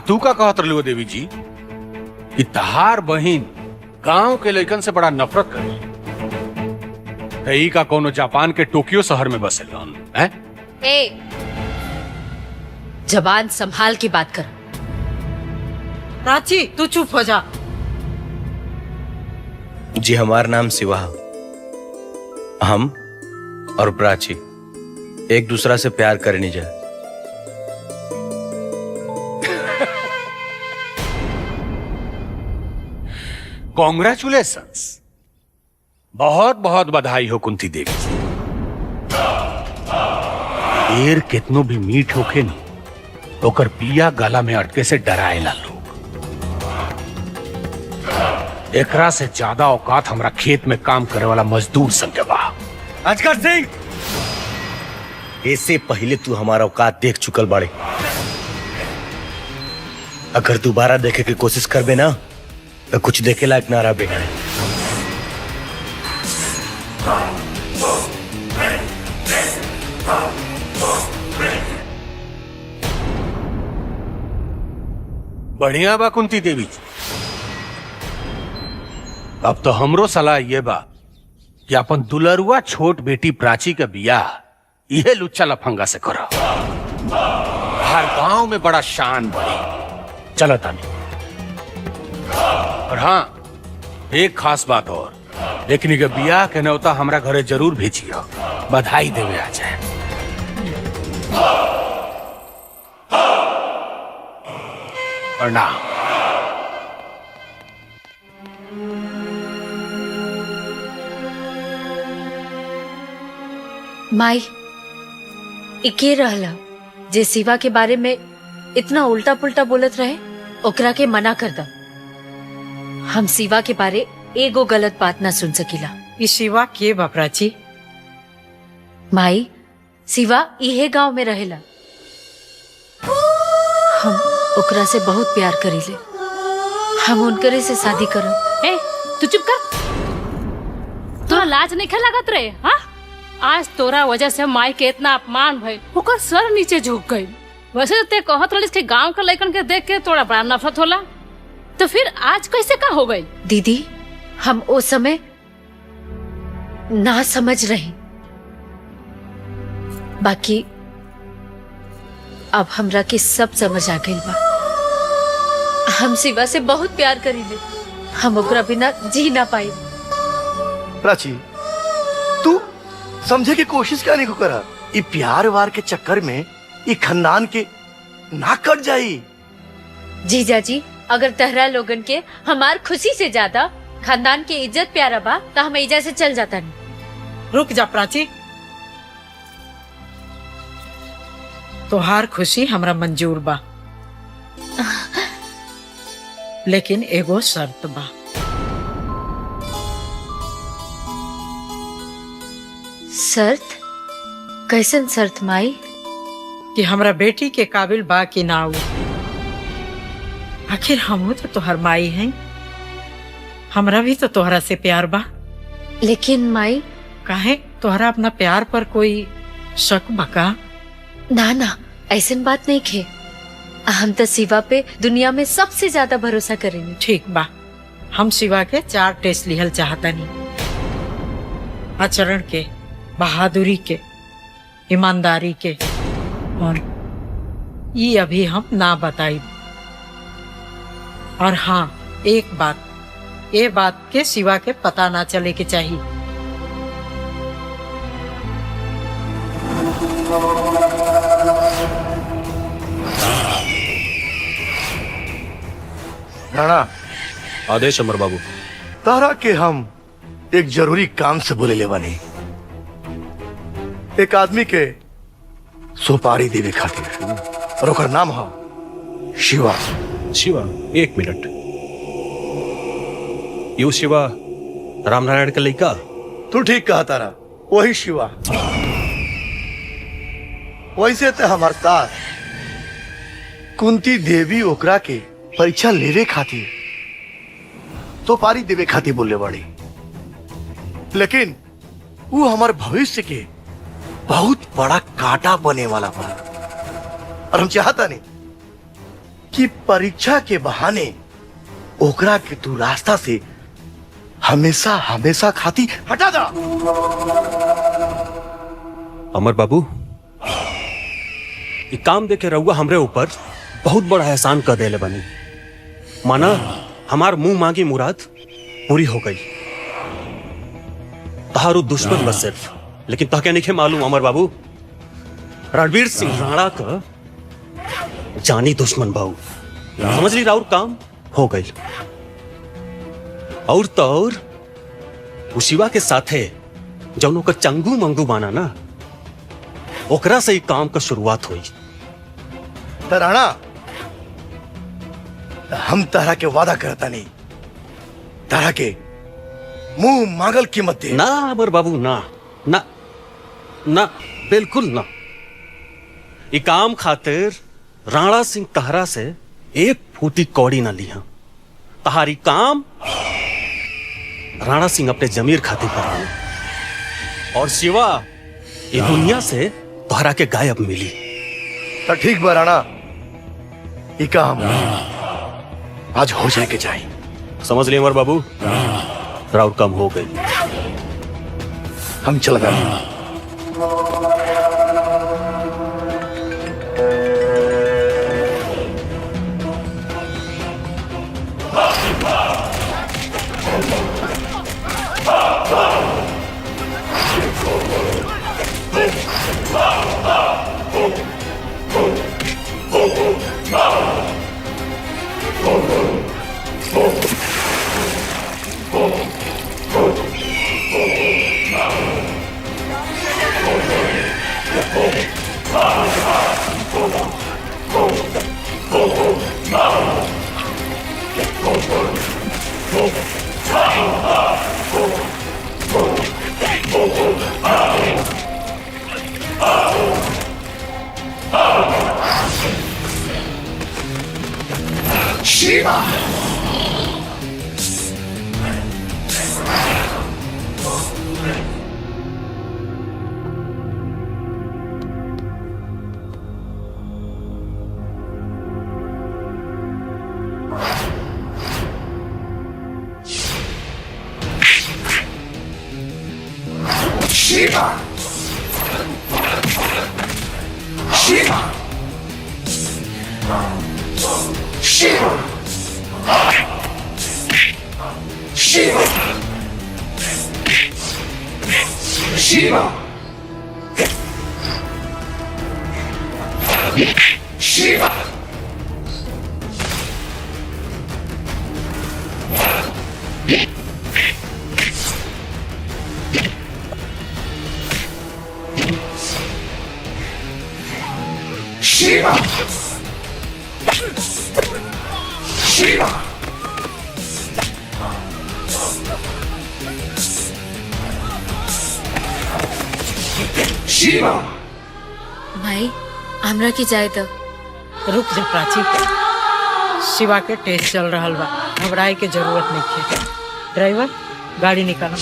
तू का कहत रही देवी जी कि तहार बहिन गांव के लड़कन से बड़ा नफरत करे, तई का कोनो जापान के टोक्यो शहर में बसे लोन है? ए, जबान संभाल के बात कर। प्राची तू चुप हो जा। जी हमार नाम शिवा, हम और प्राची एक दूसरा से प्यार करनी जाए। कॉन्ग्रेचुलेशंस, बहुत बहुत बधाई हो कुंती देवी। देर कितनो भी मीठ होके नहीं, ओकर पिया गला में अटके से डराएला लोग। एकरा से ज्यादा औकात हमरा खेत में काम करे वाला मजदूर संग के बा। अजगर सिंह, इससे पहले तू हमारा औकात देख चुकल बाड़े। अगर दोबारा देखे की कोशिश करबे ना तो कुछ देखे लायक ना रह बेटा। बढ़िया बा कुंती देवी। अब तो हमरो सलाह ये बा कि अपन दुलरुआ छोट बेटी प्राची का बियाह यह लुच्चा लफंगा से करो। हर गांव में बड़ा शान बढ़ी। चलो तानी। और हाँ, एक खास बात और, लेकिन के बियाह के न्योता हमरा घरे जरूर भेजियो, बधाई देवे आ जाए। और ना माई, इके रहला जे शिवा के बारे में इतना उल्टा पुल्टा बोलत रहे, ओकरा के मना कर दा। हम शिवा के बारे एगो गलत बात ना सुन सकीला। ये शिवा के बा प्राची? माई, शिवा इहे गांव में रहेला। हम ओकरा से बहुत प्यार करीले। हम उनकरे से शादी करब। ए, तू चुप कर। तोरा लाज नहीं खे लागत रे? हाँ, आज तोरा वजह से माई के इतना अपमान भइल, ओकर सर नीचे झुक गई। वैसे तो ते कहत रहिस कि गांव के लड़कन के देख के तोरा बड़ा नफरत होला, तो फिर आज कैसे का हो गई? दीदी, हम ओ समय ना समझ रहे, बाकी अब हमरा के सब समझ आ गई बा। हम शिवा से बहुत प्यार करीले। हम ओकरा बिना जी ना पाई। प्राची, तू समझे की कोशिश क्या नहीं करा। ये प्यार वार के चक्कर में ये खानदान के ना कट जाई। जीजा जी, अगर तहरा लोगन के हमार खुशी से ज्यादा खानदान के इज्जत प्यारा बा तो हम एजा से चल जाता नहीं। रुक जा प्राची, तोहार खुशी हमरा मंजूर बा, लेकिन एगो शर्त बा। शर्त? कैसन शर्त माई? कि हमरा बेटी के काबिल बा कि ना हो। आखिर हम तो तोहर माई हैं, हमरा भी तो तोहरा से प्यार बा। लेकिन माई, काहे तोहरा अपना प्यार पर कोई शक बका? ना ना, ऐसन बात नहीं खे। हम तो शिवा पे दुनिया में सबसे ज्यादा भरोसा करेंगे। ठीक बा, हम शिवा के 4 टेस्ट लिहल चाहता नहीं। आचरण के, बहादुरी के, ईमानदारी के, और ये अभी हम ना बताई। और हाँ, एक बात, ये बात के शिवा के पता ना चले के चाहिए। राणा, आदेश अमर बाबू। तारा के हम एक जरूरी काम से बोले लेवानी। एक आदमी के सुपारी देवे खातिर, और ओकर नाम है शिवा। शिवा? 1 मिनट। यू शिवा रामनारायण का लड़का? तू ठीक कहा तारा, वही शिवा। वैसे तो हमार साथ कुंती देवी ओकरा के परीक्षा लेवे खातिर सुपारी देवे खातिर बोले बड़ी, लेकिन वो हमारे भविष्य के बहुत बड़ा कांटा बने वाला बा। और हम चाहता नहीं कि परीक्षा के बहाने ओकरा के तू रास्ता से हमेशा हमेशा खाती हटा दा। अमर बाबू, ये काम देखे रहुआ हमरे ऊपर बहुत बड़ा एहसान कर देले बनी। माना हमार मुंह मांगी मुराद पूरी हो गई। तहारू दुश्मन बस सिर्फ, लेकिन तह क्या नहीं मालूम अमर बाबू, रणवीर सिंह राणा का जानी दुश्मन बाबू। समझ ली, राउर काम हो गई। और तो और वो शिवा के साथे जौनों का चंगू मंगू माना ना, ओकरा से ही काम का शुरुआत हुई। तो राणा, हम तारा के वादा करता नहीं तारा के मुंह मांगल कीमत दे। ना अमर बाबू ना ना ना बिल्कुल ना। ये काम खातिर राणा सिंह तहरा से एक फूटी कौड़ी ना लिया। तहारी काम राणा सिंह अपने जमीर खातिर कर और शिवा ये दुनिया से तोहरा के गायब मिली। तो ठीक बा राणा, ये काम आज हो जाए के चाहिए। समझ लिए अमर बाबू, राउर कम हो गई। हम चल गए। Shiva! Shiva! Shiva! Shiva! Shiva! Shiva! Shiva! Shiva! Shiva! Shiva! भाई हमरा की जाए तो रुक जा प्राची। शिवा के टेस्ट चल रहा बा, घबराए के जरूरत नहीं है। ड्राइवर गाड़ी निकालो।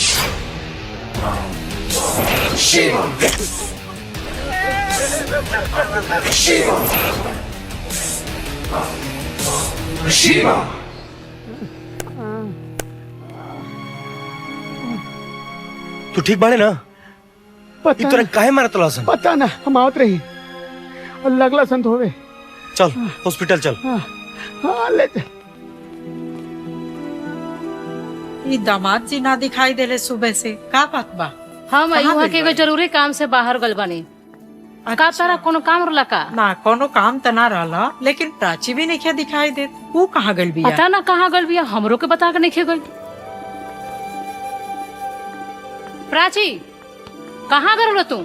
Shiva! Shiva! Shiva! तू ठीक बाड़े ना? पता तोरा काहे मारा तला सन? पता ना, हम आवत रही और लगला संत होवे। चल हॉस्पिटल चल। हाँ ले जा। ये दामाद जी ना दिखाई देले सुबह से, का बात बा? हम कहाँ अयुहा गइल के एगो बाड़ी? जरूरी काम से बाहर गल बनी। का तारा कोनो काम रहला का? ना कोनो काम त ना रहला, लेकिन प्राची भी नहीं दिखाई दे। वो कहाँ गल बिया? पता ना कहाँ गल बिया, हमरो के बता के नहीं गई। प्राची कहाँ गल तू?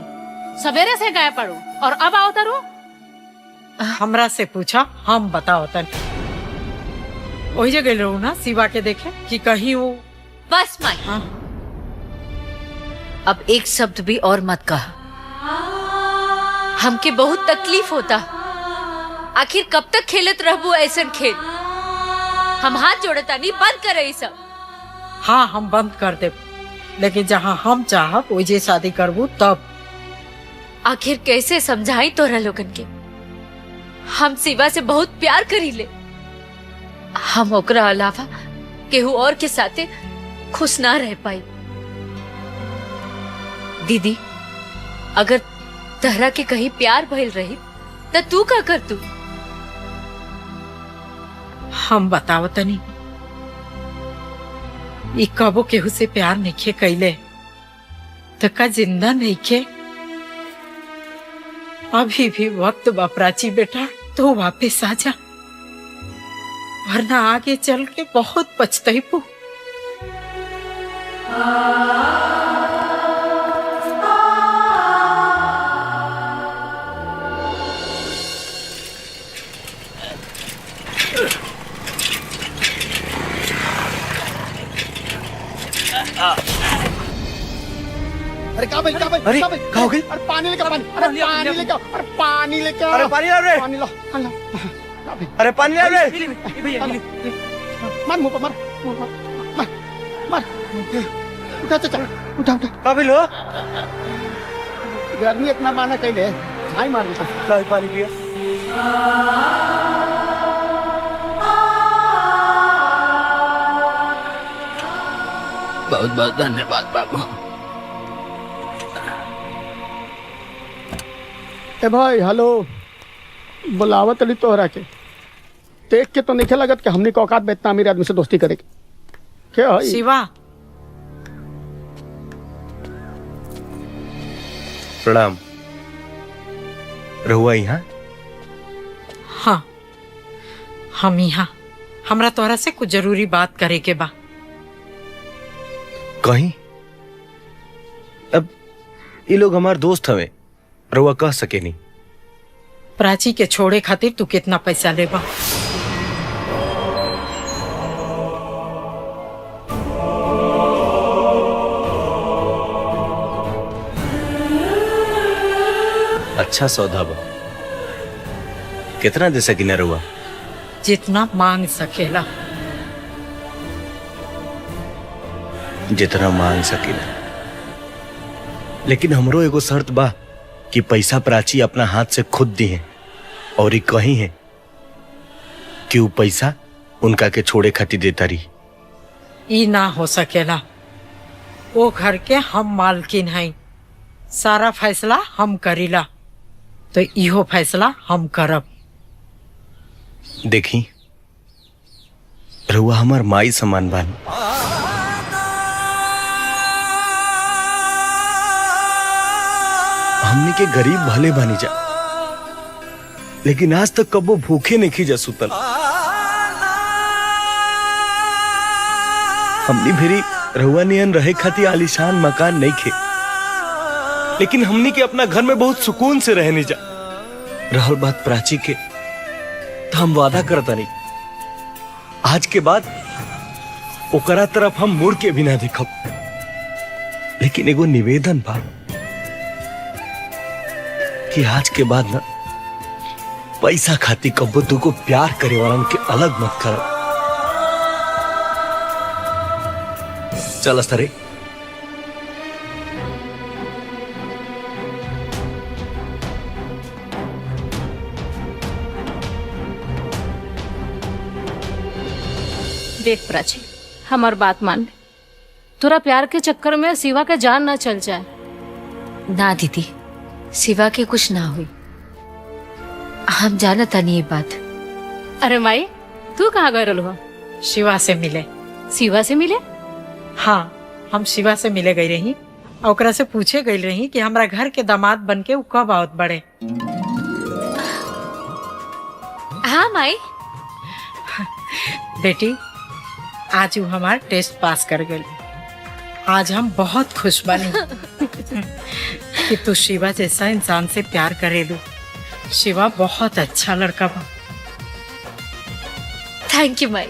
सवेरे से गायब पड़ो और अब आओ तारू? हमरा से पूछा, हम बताओ तन। वही जगह रहू ना शिवा के देखे कि कहीं वो। बस माई, अब एक शब्द भी और मत कहा। हमके बहुत तकलीफ होता। आखिर कब तक खेलत रहबू ऐसा खेल? हम हाथ जोड़ता नहीं, बंद करे ये सब। हाँ हम बंद कर दे, लेकिन जहाँ हम चाहब वही शादी करबू तब। आखिर कैसे समझाई तोरा लोगन के? हम शिवा से बहुत प्यार करी ले। हम ओकरा अलावा केहू और के साथे खुश ना रह पाई। दीदी, अगर तहरा के कहीं प्यार भइल रही तो तू का कर तू? हम बताओ तनी, ई कबो केहू से प्यार नहीं कैले तो का जिंदा नहीं के? अभी भी वक्त बा प्राची बेटा, तो वापस आ जा, वरना आगे चल के बहुत पछताईबू। अरे कहाँ भाई अरे, कहाँ हो गई? अरे पानी लेके पानी अरे पानी लेके अरे पानी लेके अरे पानी ला रे। पानी ला अरे पानी ला रे। मार मुंह पर मार उठा चाचा उठा काबिल हो गर्मी इतना माना कैले भाई मार देता पानी पिया। बहुत बहुत धन्यवाद बाबू। ए भाई हेलो बुलावत अली तोहरा के देख के तो नहीं लगत कि हमने औकात में इतना अमीर आदमी से दोस्ती करेगी क्या है शिवा प्रणाम। रहुआ यहाँ? हाँ हम यहाँ हमरा तोहरा से कुछ जरूरी बात करे के बा। कहीं अब ये लोग हमारे दोस्त हवे, रहुआ कह सके नहीं। प्राची के छोड़े खातिर तू कितना पैसा लेबा? अच्छा सौदा बा। कितना दे सकी ना रहुआ? जितना मांग सकेला। जितना मांग सकी ना, लेकिन हमरो एगो शर्त बा कि पैसा प्राची अपना हाथ से खुद दी है और ये कही है कि वो पैसा उनका के छोड़े खातिर देता रही। ई ना हो सकेला। वो घर के हम मालकिन हैं, सारा फैसला हम करीला, तो इहो फैसला हम करब। देखी रहुआ हमार माई समान बानी। हमने के गरीब भले बानी जा, लेकिन आज तक कबो भूखे नहीं जा सुतल। हमनी भेरी रहुआ नियन रहे खातिर आलीशान मकान नहीं खे, लेकिन हमनी के अपना घर में बहुत सुकून से रहने जा। रहल बात प्राची के, तो हम वादा करता नहीं, आज के बाद ओकरा तरफ हम मुड़ के भी ना देखब। लेकिन एगो निवेदन बा कि आज के बाद ना पैसा खाती कब्बो तुको प्यार करे वालन के अलग मत कर। चल सरे। देख प्राची, हमार बात मान ले। तोरा प्यार के चक्कर में शिवा के जान ना चल जाए। ना दीदी, शिवा के कुछ ना हुई, हम जानता नहीं ये बात। अरे माई, तू कहाँ गए रहो? शिवा से मिले। शिवा से मिले? हाँ, हम शिवा से मिले गई रही और ओकरा से पूछे गई रही कि हमरा घर के दामाद बन के उ कब आवत बड़े। हाँ माई। बेटी, आज वो हमार टेस्ट पास कर गई। आज हम बहुत खुश बनी कि तू शिवा जैसा इंसान से प्यार करेलू। शिवा बहुत अच्छा लड़का बा। थैंक यू माई।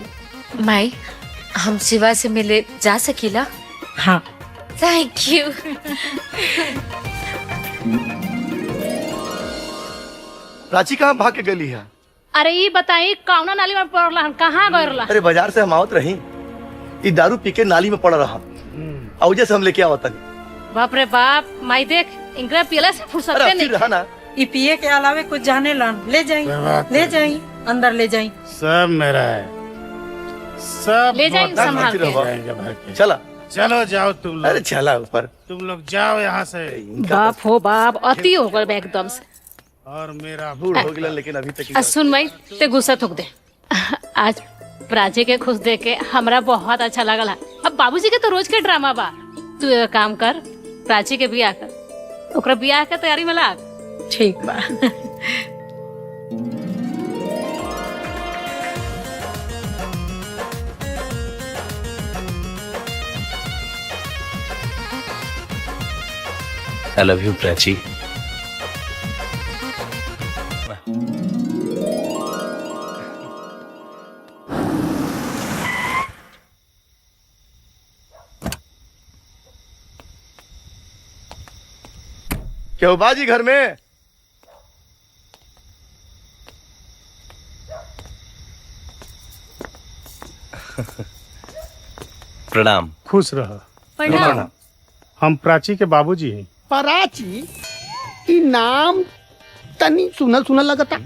माई, हम शिवा से मिले जा सकीला? हाँ। Thank you. प्राची कहाँ भाग के गली है? अरे ये बताई कौना नाली में पड़ला? हम कहाँ गए रहा? अरे बाजार से हम आवत रही, ये दारू पी के नाली में पड़ रहा और जैसे हम लेके आवत नहीं। बाप रे बाप, माई देख, इनकरा पियला से फुर्सत नहीं। रहा ना, ये पिए के अलावे कुछ जाने ला। ले जाई, ले जाई, अंदर ले जाई। सब मेरा है, सब ले जाई संभाल के। चला चलो जाओ तुम लोग। अरे चला ऊपर, तुम लोग जाओ यहाँ से। बाप हो बाप, अति हो गए एकदम से। और मेरा बूढ़ हो गया, लेकिन अभी तक सुन माई, ते गुस्सा थूक दे। आज प्राची के खुश देख के हमरा बहुत अच्छा लगला। अब बाबूजी के तो रोज के ड्रामा बा। तू एक काम कर, प्राची के बियाह कर, ओकरा बियाह के तैयारी में लाग। ठीक बा। I love you, Prachi. क्यों बाजी घर में? प्रणाम। खुश रह। प्रणाम। हम प्राची के बाबूजी हैं। प्राची ई नाम तनी सुनल सुनल लगता।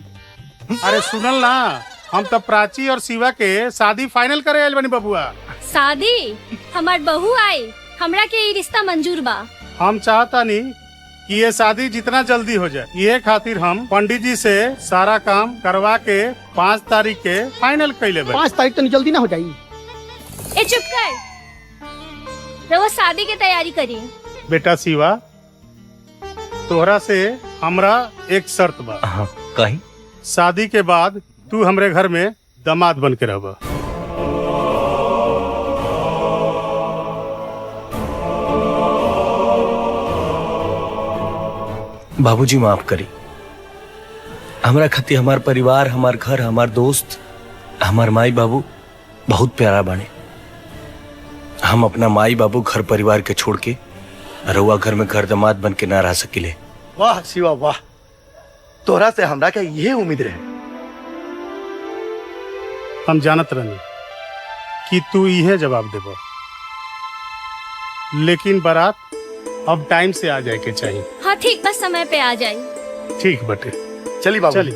अरे सुनल ना, हम तो प्राची और शिवा के शादी फाइनल करे आइल बनी बबुआ। शादी? हमार बहू आई, हमरा के ई रिश्ता मंजूर बा। हम चाहता नहीं कि ये शादी जितना जल्दी हो जाए, ये खातिर हम पंडित जी से सारा काम करवा के 5 तारीख के फाइनल कैले बनी। 5 तारीख तो जल्दी ना हो जाई। ए चुप कर, रउआ शादी की तैयारी करी। बेटा शिवा, तोहरा से हमरा एक शर्त बा। कहीं? शादी के बाद तू हमरे घर में दामाद बन के रहबा। बाबूजी माफ करी। हमरा खातिर हमार परिवार, हमार घर, हमार दोस्त, हमार माई बाबू बहुत प्यारा बने। हम अपना माई बाबू घर परिवार के छोड़ के रउआ घर में घर दामाद बन के ना रह सकिले। वाह शिवा वाह, तोहरा से हमरा के ये उम्मीद रहे। हम जानत रहनी कि तू इहे जवाब देबा, लेकिन बारात अब टाइम से आ जाए के चाहिए। हाँ ठीक, बस समय पे आ जाए। ठीक बटे, चली बाबू। चली।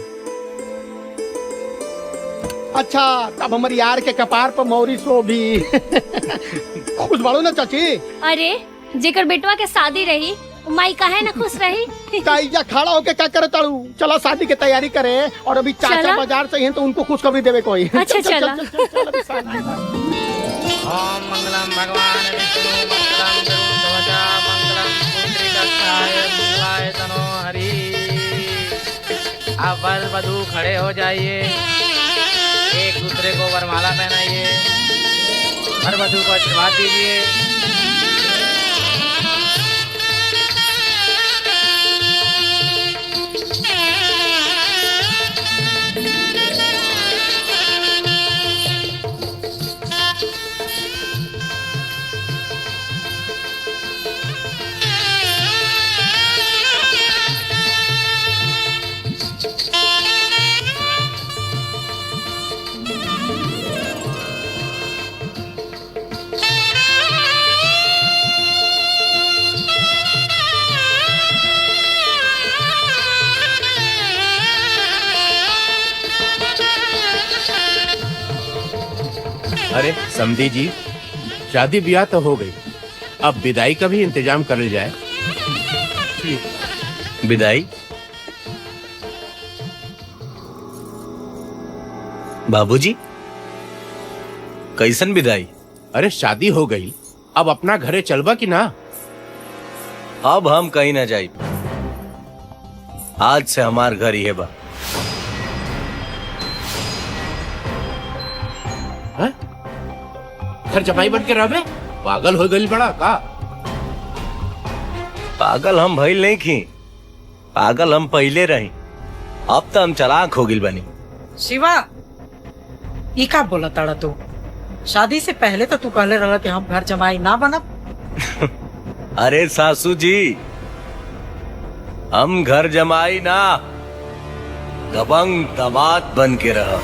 अच्छा, तब हमारे यार के कपार पर मौरी सो भी। खुश बाड़ो ना चाची? अरे जेकर बेटवा के शादी रही, माई काहे ना खुश रही। ताईजा खड़ा होके क्या करे ताड़ू? चलो शादी की तैयारी करे, और अभी चाचा चला? बाजार से हैं तो उनको खुशखबरी देवे कोई। अच्छा चला। ओम मंगलम भगवान विष्णु मंगलम गरुड़ध्वजा मंगलम पुंडरीकाक्षाय मंगलाय तनो हरि। आप वर वधू खड़े हो जाइए, एक दूसरे को वरमाला पहनाइए, वर वधू को आशीर्वाद दीजिए। अरे समधी जी, शादी ब्याह तो हो गई, अब विदाई का भी इंतजाम कर लिया जाए। विदाई? बाबूजी कैसन विदाई? अरे शादी हो गई, अब अपना घरे चलबा कि ना? अब हम कहीं ना जाए, आज से हमार घर ही है बा। घर जमाई बन के रहबे? पागल हो गई बड़ा का? पागल हम भइल नहीं खी, पागल हम पहले रही, अब तो हम चालाक हो गिल बनी। शिवा, ई का बोला ताड़ा तू? शादी से पहले तो तू कहले रहा कि हम घर जमाई ना बनब। अरे सासू जी, हम घर जमाई ना, दबंग दामाद बन के रह।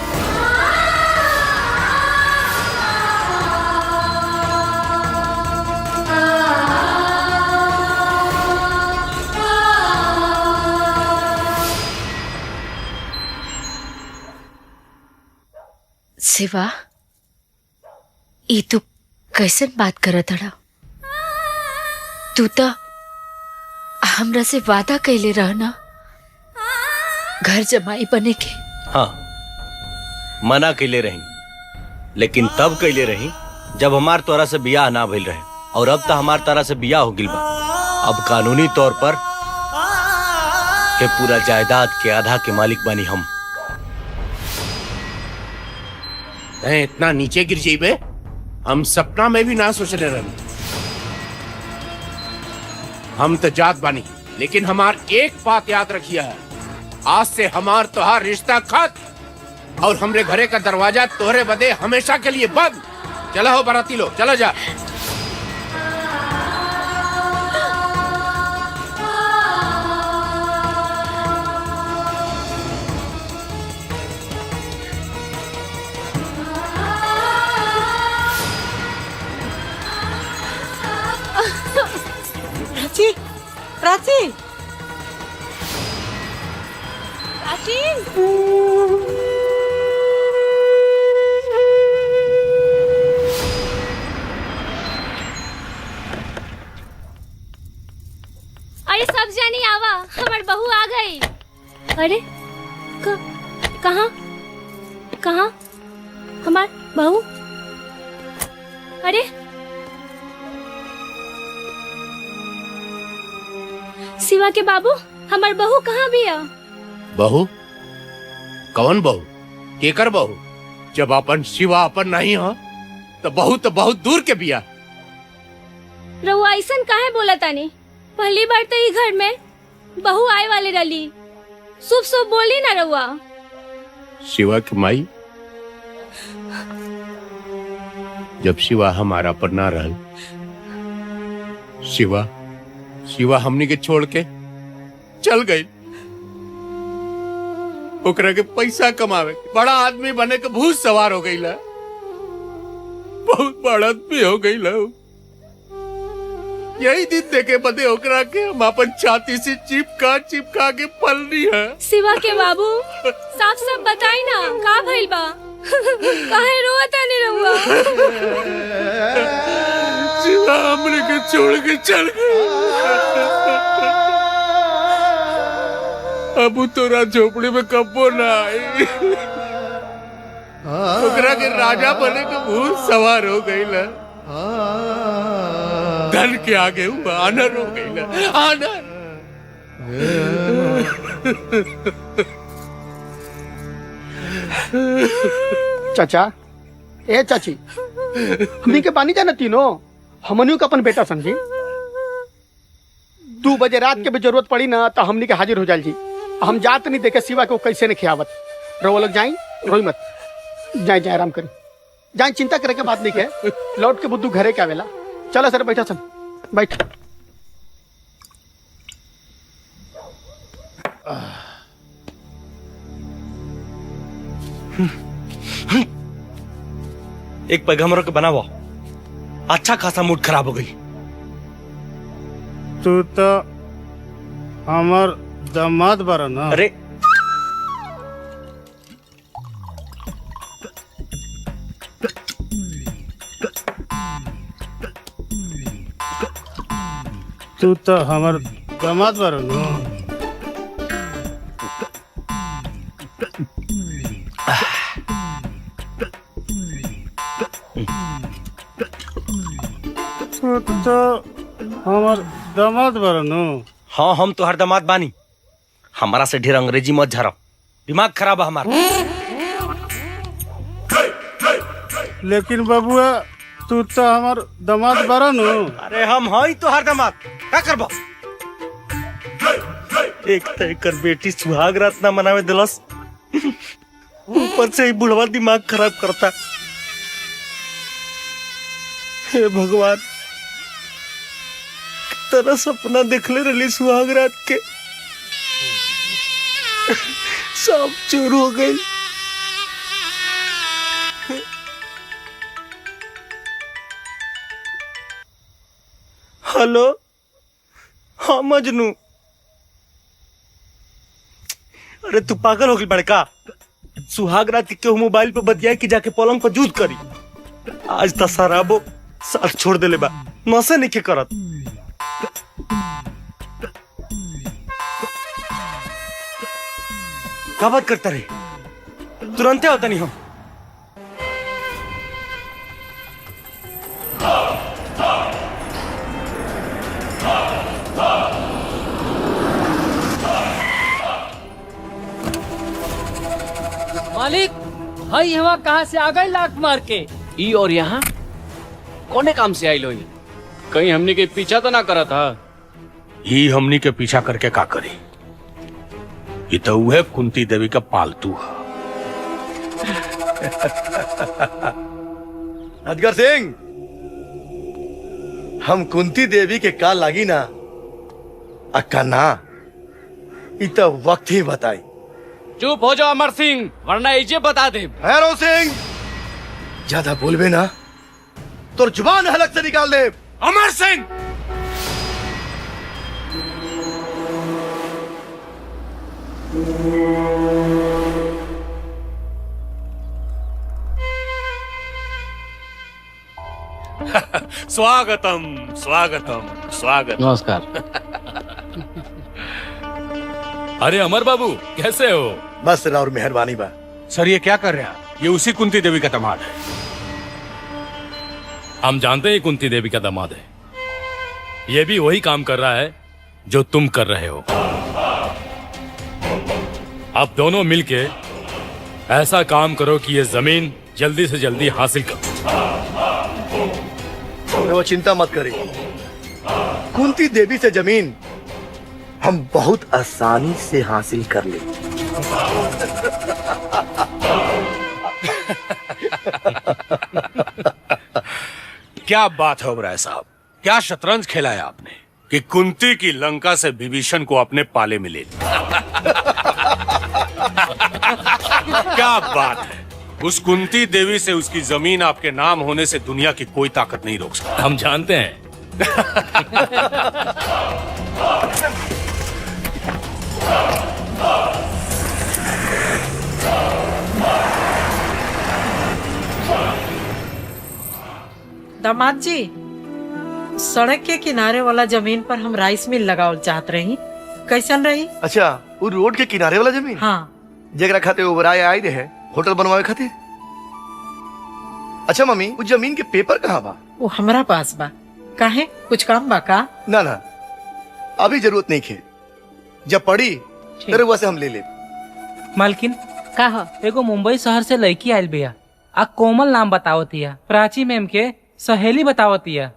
शिवा, ई तू कैसे बात करत हड़ा? तू तो हमरा से वादा कैले रहना घर जमाई बने के। हाँ, मना कैले रही, लेकिन तब कैले रही जब हमार तोरा से बियाह ना भइल रहे, और अब तो हमार तरह से बियाह हो गिल बा। अब कानूनी तौर पर के पूरा जायदाद के आधा के मालिक बनी हम। इतना नीचे गिर जाइबे, हम सपना में भी ना सोच रहे रहने। हम तो जात बानी, लेकिन हमार एक बात याद रखिया है, आज से हमार तोहार रिश्ता खत्म, और हमरे घरे का दरवाजा तोहरे बदे हमेशा के लिए बंद। चला हो बाराती लोग, चला जा। प्राची प्राची अरे सब जानी आवा, हमार बहू आ गई। अरे कहाँ कहाँ हमार बहू? अरे शिवा के बाबू, हमार बहू कहाँ भी है? बहू? कौन बहू? केकर बहू? जब अपन शिवा अपन नहीं हो तो बहू तो बहुत दूर के बिया। रहुआ ऐसन काहे बोला तानी? पहली बार तो ये घर में बहू आए वाले रली। शुभ शुभ बोली ना रहुआ। शिवा की माई, जब शिवा हमारा पर ना रहल, शिवा हमनी के छोड़ के चल गई। ओकरा के पैसा कमावे, बड़ा आदमी बने के भूत सवार हो गई ला। बहुत बड़ा आदमी हो गई ला। यही दिन देखे बदे ओकरा के हम अपन छाती से चिपका चिपका के पल रही है। शिवा के बाबू, साफ साफ बताई ना का भइल बा? काहे रोता नहीं रहुआ? शिवा हमने के छोड़ के चल गई। अब तोरा झोपड़ी में कब्बो ना आई। ओकरा के राजा बने के भूत सवार हो गई ला। धन के आगे हुआ आनर हो गई ला। आनर। चाचा, ए चाची, हमनी के बानी जाना तीनों, हमनियों का अपन बेटा समझी। 2 बजे रात के भी जरूरत पड़ी ना तो हमनी के हाजिर हो जाल जी। हम जात नहीं देखे शिवा को कैसे नहीं खियावत। रो लोग जाई, रोई मत, जाए जाए आराम करी, जाए, चिंता करे के बात नहीं के। लौट के बुद्धू घरे के आवेला। चलो सर, बैठा सन, बैठ। एक पैगंबर के बनावो, अच्छा खासा मूड खराब हो गई। तू तो हमार दामाद बारा ना। अरे तू तो हमार दामाद बारा ना। तू तो हमार दामाद बारा ना। हाँ, हम तो हर दामाद बानी। हमारा से ढेर अंग्रेजी मत झरो, दिमाग खराब है हमारा। लेकिन बबुआ, तू तो हमार दामाद बारा नु। अरे हम हई तो हर दामाद, क्या करबो? एक तो एकर बेटी सुहाग रात ना मनावे दिलस, ऊपर से ही बुढ़वा दिमाग खराब करता। हे भगवान, तरह सपना देखले रही सुहाग रात के, सब चोर हो गई। हेलो, हाँ मजनू। अरे तू पागल हो गई बड़का? सुहाग रात के केहू मोबाइल पे बतिया कि जाके पलंग पर जूद करी। आज तो शराबो साथ छोड़ देले बा, नशे नहीं के करत। क्या बात करता रे? तुरंत होता नहीं हम। मालिक, भाई यहाँ कहाँ से आ गए लात मार के? ई और यहाँ कौने काम से आई लोई? कहीं हमने के पीछा तो ना करा था? ही हमनी के पीछा करके का करी? ये तो वह कुंती देवी का पालतू है। अजगर सिंह, हम कुंती देवी के का लागी ना अक्का ना, इ तो वक्त ही बताई। चुप हो जाओ अमर सिंह, वरना इजे बता दे। भैरव सिंह, ज्यादा बोलबे ना तो जुबान हलक से निकाल दे। अमर सिंह, स्वागतम स्वागतम स्वागत। नमस्कार। अरे अमर बाबू कैसे हो? बस और मेहरबानी बा। सर ये क्या कर रहे हैं? ये उसी कुंती देवी का दामाद है। हम जानते हैं कुंती देवी का दामाद है। ये भी वही काम कर रहा है जो तुम कर रहे हो। आप दोनों मिलके ऐसा काम करो कि ये जमीन जल्दी से जल्दी हासिल करो। वो चिंता मत करिए, कुंती देवी से जमीन हम बहुत आसानी से हासिल कर लेंगे। क्या बात है ओबराय साहब, क्या शतरंज खेला है आपने कि कुंती की लंका से विभीषण को अपने पाले में ले लिया। क्या बात है। उस कुंती देवी से उसकी जमीन आपके नाम होने से दुनिया की कोई ताकत नहीं रोक सकती। हम जानते हैं। दामाद जी, सड़क के किनारे वाला जमीन पर हम राइस मिल लगावल चाहत रही, कैसन रही? अच्छा, वो रोड के किनारे वाला जमीन? हाँ। जेकरा खाते ओबराय आए रहे होटल बनवावे खातिर। अच्छा मम्मी, उस जमीन के पेपर कहाँ बा? वो हमरा पास बा। काहे, कुछ काम बा का? ना ना, अभी जरूरत नहीं खे, जब पड़ी फिर वैसे हम ले ले। मालकिन कहा एगो मुंबई शहर से लड़की आयल बिया। आ कोमल नाम बतावतिया, प्राची मैम के सहेली बतावतिया।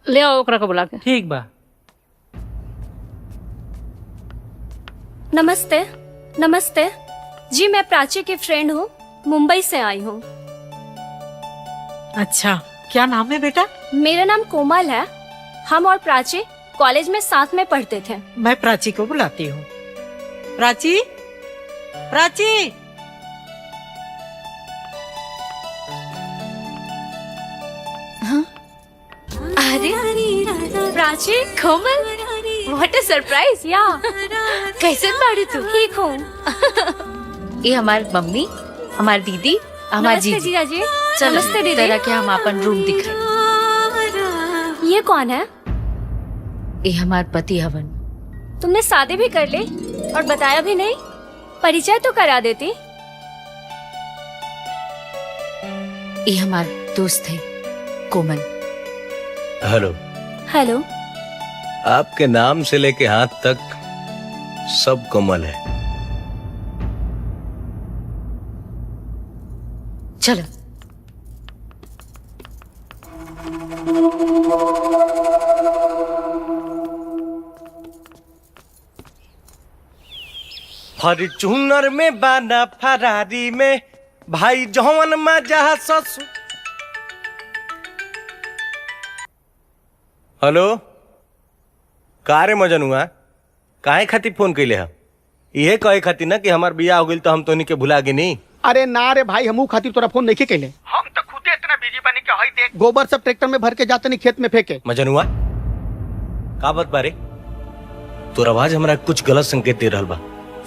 ले आओ ओकरा को बुला के। ठीक बा। नमस्ते। नमस्ते जी, मैं प्राची की फ्रेंड हूँ, मुंबई से आई हूँ। अच्छा, क्या नाम है बेटा? मेरा नाम कोमल है। हम और प्राची कॉलेज में साथ में पढ़ते थे। मैं प्राची को बुलाती हूँ। प्राची, प्राची। अरे प्राची, कोमल, व्हाट अ सरप्राइज। या कैसे बाड़ी तू? ठीक हूँ। ये हमार मम्मी, हमार दीदी, हमार नमस्ते जीजी। जीजा जी। चलो नमस्ते दीदी। तरह के हम अपन रूम दिख रहे। ये कौन है? ये हमार पति हवन। तुमने शादी भी कर ली और बताया भी नहीं? परिचय तो करा देती। ये हमार दोस्त है कोमल। हेलो। हेलो। आपके नाम से लेके हाथ तक सब कोमल है। चलो। फॉर्च्यूनर में बाना फरारी में भाई जौन मजा ससु। हेलो, कारे मजन हुआ? काहे खातिर फोन कैले है? ये कहे खातिर ना कि हमार बियाह हो गइल तो हम तोनी के भुला गे नहीं। अरे ना रे भाई, हमू खातिर तोरा फोन नहीं कैले। हम तो खुद इतना बिजी बनी के हई देख गोबर सब ट्रैक्टर में भर के जाते नहीं खेत में फेंके। मजन हुआ का बात बारे? तोर आवाज हमरा कुछ गलत संकेत दे रहल बा।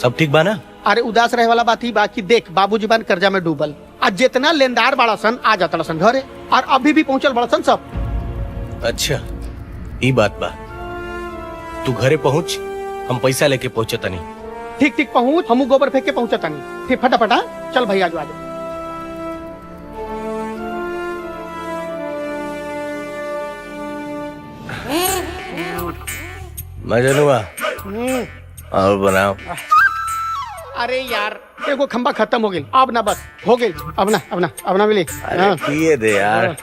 सब ठीक बा ना? अरे उदास रहे वाला बात ही बाकी देख, बाबूजी बान कर्जा में डूबल। आज जितना लेनदार बड़ा सन आ जाता सन घरे, और अभी भी पहुंचल बड़ा सन सब। अच्छा ई बात बा। तू घरे पहुंच, हम पैसा लेके पहुंचे तनी। ठीक ठीक पहुंच, हमू गोबर फेंक के पहुंचा तनी। ठीक फटाफट चल भाई, आजो आजो। मजन हुआ और बनाओ। अरे यार, एगो खंबा खत्म हो गई, अब ना बस हो गई। अब ना मिली। अरे पिए दे यार।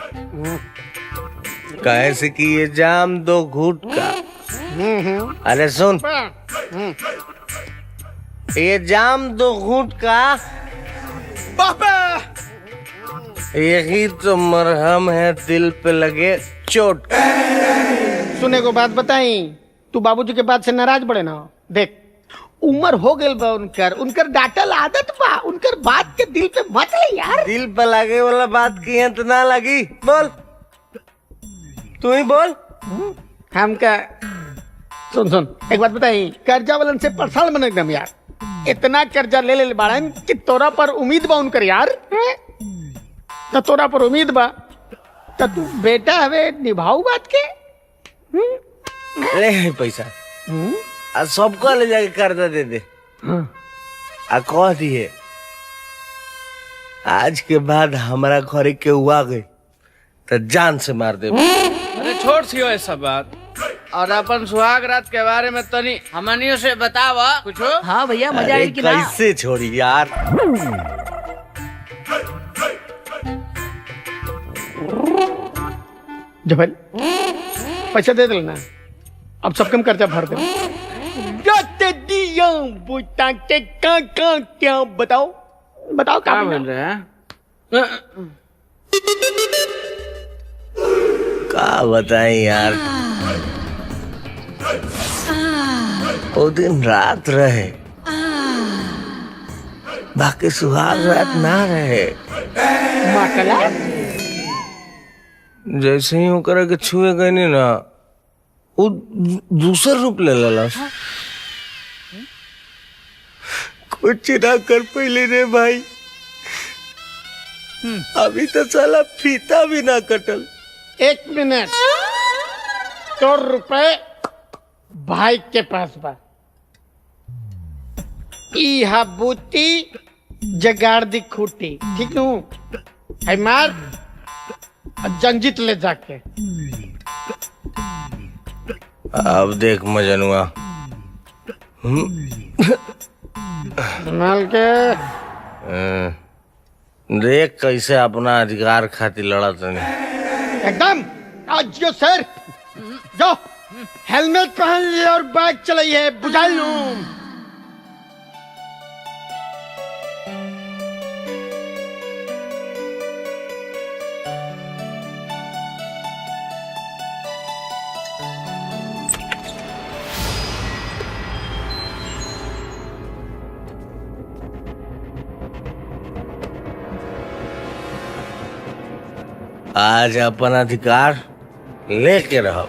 कैसे कि ये जाम दो घूट का। अरे सुन, ये जाम दो घूट का यही तो मरहम है दिल पे लगे चोट। सुने को बात बताई, तू बाबूजी के बात से नाराज बड़े ना। देख उम्र हो गई बा उनकर डांटल आदत बा, उनकर बात के दिल पे मत ले यार। दिल पे लगे वाला बात की तो ना लगी। बोल, तू ही बोल। हम का सुन एक बात बताई, कर्जा वालन से परेशान बन एकदम यार। इतना कर्जा ले ले बाड़न कि तोरा पर उम्मीद बा उनकर यार। तो तोरा पर उम्मीद बा तो तू बेटा हवे निभाऊ बात के। ले है पैसा आ सबको ले जाके कर्जा दे दे आ कह दिए आज के बाद हमारा घर के हुआ गई तो जान से मार दे। अरे छोड़ सी ऐसा बात और अपन सुहाग रात के बारे में तनी हमनियों से बतावा कुछ। हाँ भैया मजा अरे आएगी ना। कैसे छोड़ी यार। जबल पैसा दे देना अब सबके हम कर्जा भर दे। क्या बताओ बताओ क्या बन रहे हैं? क्या बताएं यार वो दिन रात रहे बाकी सुहाग रात ना रहे। जैसे ही होकर के छुए गए नहीं ना वो दूसरा रूप ले लेला। कुछ ना कर पहले रे भाई अभी तो साला फीता भी ना कटल। 1 मिनट तो रुपए भाई के पास बा इहा बूती जगाड़ दी खूटी ठीक नू है मार जंजीत ले जाके। अब देख मजनुआ संभाल के देख कैसे अपना अधिकार खातिर लड़त नहीं। एकदम आज जो सर जो हेलमेट पहन लिए और बाइक चलाइए बुझा लू। आज अपन अधिकार लेके रहो।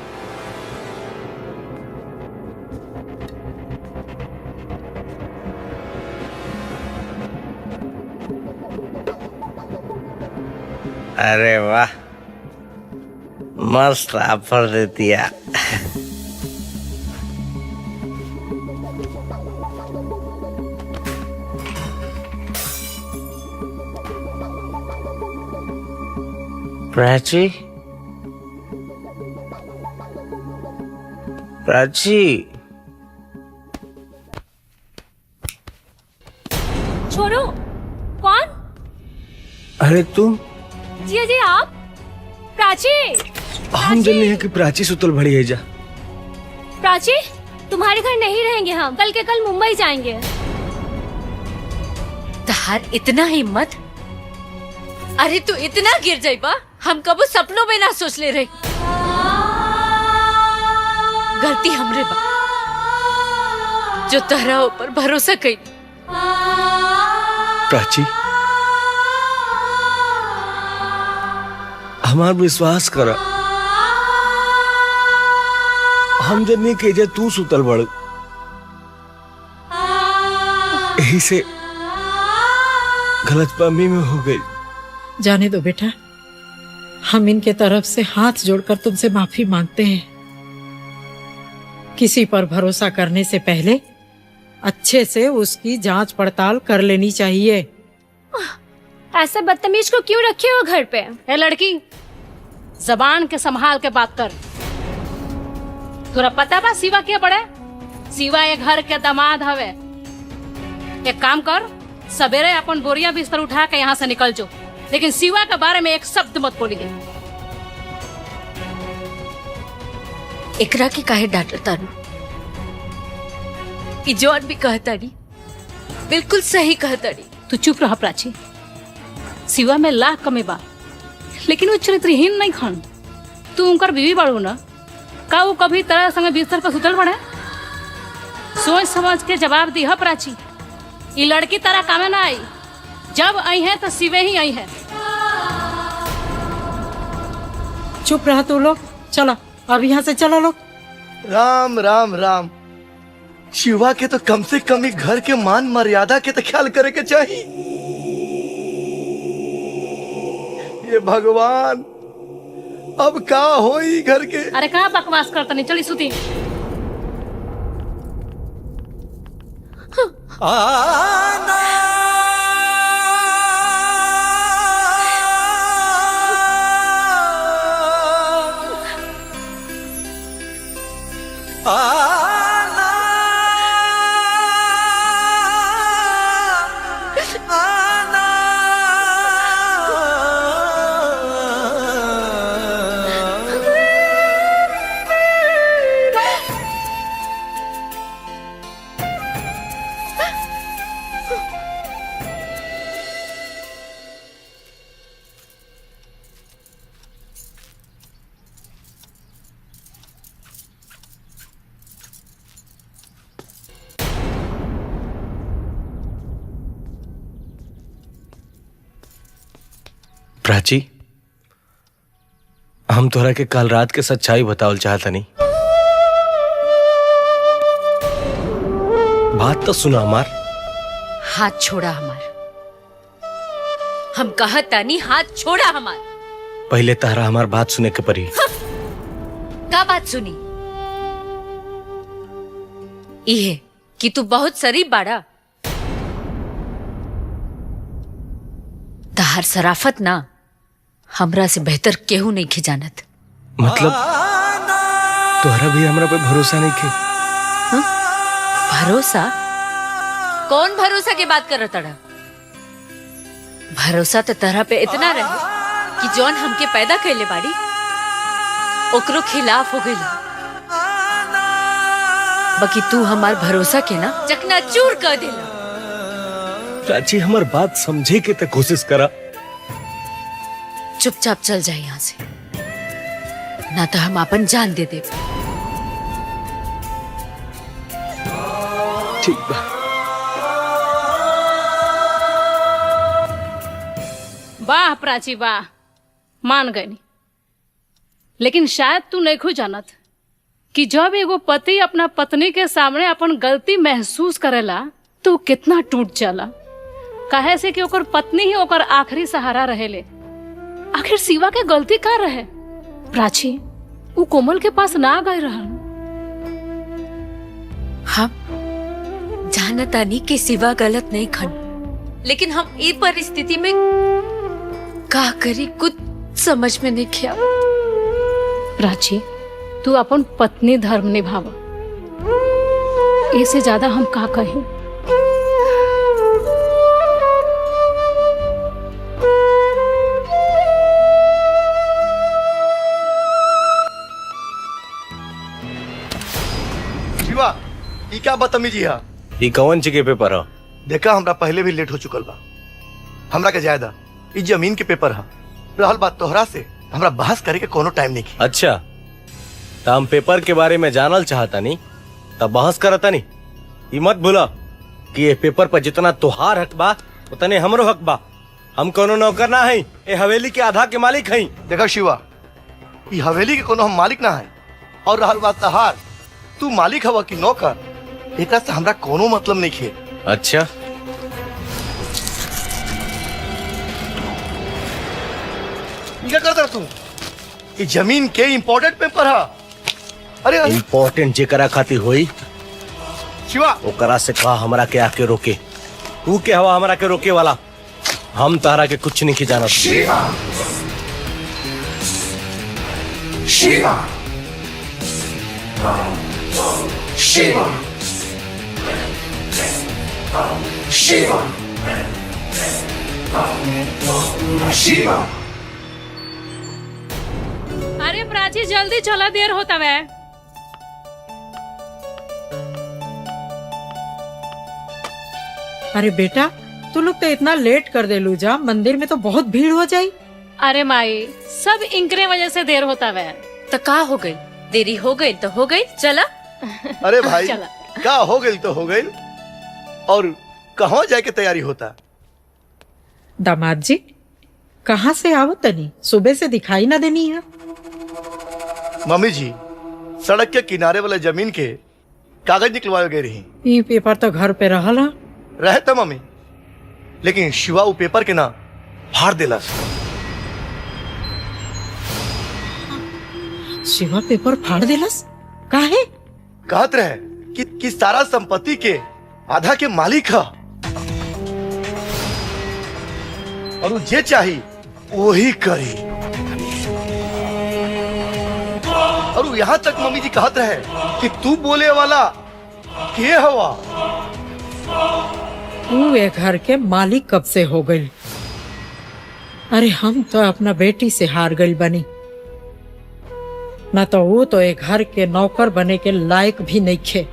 अरे वाह मस्त ऑफर दे दिया। प्राची प्राची छोड़ो कौन? अरे तुम जी जी आप प्राची। हम जल्दी है कि प्राची सुतल भड़ी है जा। प्राची तुम्हारे घर नहीं रहेंगे हम कल के कल मुंबई जाएंगे। तहार इतना हिम्मत। अरे तू इतना गिर जाइबा हम कबो सपनों में ना सोच ले रही। गलती हमरे बा जो तहरा ऊपर भरोसा कई। प्राची हमार विश्वास कर हम जन्नी के जे तू सुतल बड़ यही से गलतफहमी में हो गई। जाने दो बेटा हम इनके तरफ से हाथ जोड़कर तुमसे माफी मांगते हैं। किसी पर भरोसा करने से पहले अच्छे से उसकी जांच पड़ताल कर लेनी चाहिए। ऐसे बदतमीज को क्यों रखे हो घर पे? ए लड़की जबान के संभाल के बात कर। तोरा पता बा शिवा क्या पड़े? शिवा ये घर के दामाद हवे। एक काम कर सवेरे अपन बोरिया बिस्तर उठा के यहाँ से निकल जो लेकिन शिवा के बारे में एक शब्द मत बोलिए। एकरा के काहे डांटता तारू? ई जौन भी कहताड़ी बिल्कुल सही कहताड़ी। तू चुप रह प्राची। शिवा में लाख कमी बा लेकिन वो चरित्रहीन नहीं खन। तू उनकर बीवी बाड़ू ना का वो कभी तरह संग बिस्तर पर सुतल बड़े? सोच समझ के जवाब दी है प्राची। ये लड़की तरह कामे ना आई। जब आई है तो शिवे ही आई है। चुप रहा तू लोग। चलो अब यहाँ से चलो लोग। राम राम राम। शिवा के तो कम से कम ही घर के मान मर्यादा के तो ख्याल करे के चाहिए। ये भगवान अब का होई घर के। अरे कहाँ बकवास करता नहीं, चली सुती। प्राची, हम तोरा के कल रात के सच्चाई बतावल चाहता नहीं। बात तो सुना हमार। हाथ छोड़ा हमार। हम कहत तानी हाथ छोड़ा हमार। पहले तहरा हमार बात सुने के परी। का बात सुनी? इहे कि तू बहुत शरीफ बाड़ा। तहार सराफत ना हमरा से बेहतर केहू नहीं खिजानत। मतलब तोहरा भी हमरा पे भरोसा नहीं के? भरोसा? कौन भरोसा की बात कर रहा? भरोसा तो तरह पे इतना रहे कि जौन हमके पैदा कैले बाड़ी ओकरो खिलाफ हो गई। बाकी तू हमार भरोसा के ना चकनाचूर कर देला। प्राची, हमार बात समझे के तो कोशिश करा। चुपचाप चल जाए यहाँ से, ना तो हम अपन जान दे दे। ठीक बा। वाह प्राची वाह, मान गई। लेकिन शायद तू नहीं खो जानत कि जब एगो पति अपना पत्नी के सामने अपन गलती महसूस करेला तो कितना टूट जाला। काहे से कि ओकर पत्नी ही ओकर आखिरी सहारा रहेले। आखिर शिवा के गलती का रहे? प्राची, वो कोमल के पास ना गए रहन। हम जानतानी कि शिवा गलत नहीं खन, लेकिन हम ई परिस्थिति में का करी कुछ समझ में नहीं किया। प्राची, तू अपन पत्नी धर्म निभावा। इससे ज्यादा हम का कहें। शिवा, ई क्या बदतमीजी है? ई कौन जगह पेपर है? देखा, हमरा पहले भी लेट हो चुकल बा। हमरा के ज्यादा ई जमीन के पेपर है। रहल बात तोहरा से, हमरा बहस करे के कोनो टाइम नहीं। अच्छा, तो हम पेपर के बारे में जानल चाहता नहीं तब बहस करता नहीं। ये मत भूला कि ये पेपर पर जितना तुहार हक बा उतने हमरो हक बा। हम कोनो नौकर ना है, ये हवेली के आधा के मालिक हैं। देखा शिवा, ये हवेली के कोनो हम मालिक ना है। और रहल बात तहार, तू मालिक हवा कि नौकर, एकरा से हमरा कोनो मतलब नहीं खे। अच्छा, क्या करता तू? ये जमीन के इम्पोर्टेंट पेपर है। अरे इम्पोर्टेंट जेकरा खातिर होई शिवा, ओकरा से कहा हमरा के आके रोके। तू के हवा हमरा के रोके वाला? हम तारा के कुछ नहीं की जानत। शिवा, शिवा, शिवा, शिवा, शिवा। अरे प्राची, जल्दी चला, देर होता है। अरे बेटा, तू लोग तो इतना लेट कर दे लूजा, मंदिर में तो बहुत भीड़ हो जाई। अरे माई, सब इनकरे वजह से देर होता है। तो का हो गई? देरी हो गई तो हो गई, चला। अरे भाई, चला। का हो गई तो हो गई। और कहाँ जाए के तैयारी होता? दामाद जी, कहाँ से आवत तनी? सुबह से दिखाई ना देनी है। मम्मी जी, सड़क के किनारे वाले जमीन के कागज निकलवाए गए रही। ये पेपर तो घर पे रहल हा। रहे तो मम्मी, लेकिन शिवा वो पेपर के ना फाड़ देला। शिवा पेपर फाड़ देलस? काहे? कहत रहे कि सारा संपत्ति के आधा के मालिक है और वो जे चाही वही करी। और वो यहाँ तक मम्मी जी कहत रहे कि तू बोले वाला के हवा। तू ये घर के मालिक कब से हो गई? अरे हम तो अपना बेटी से हार गई बनी, न तो वो तो एक घर के नौकर बने के लायक भी नहीं खे।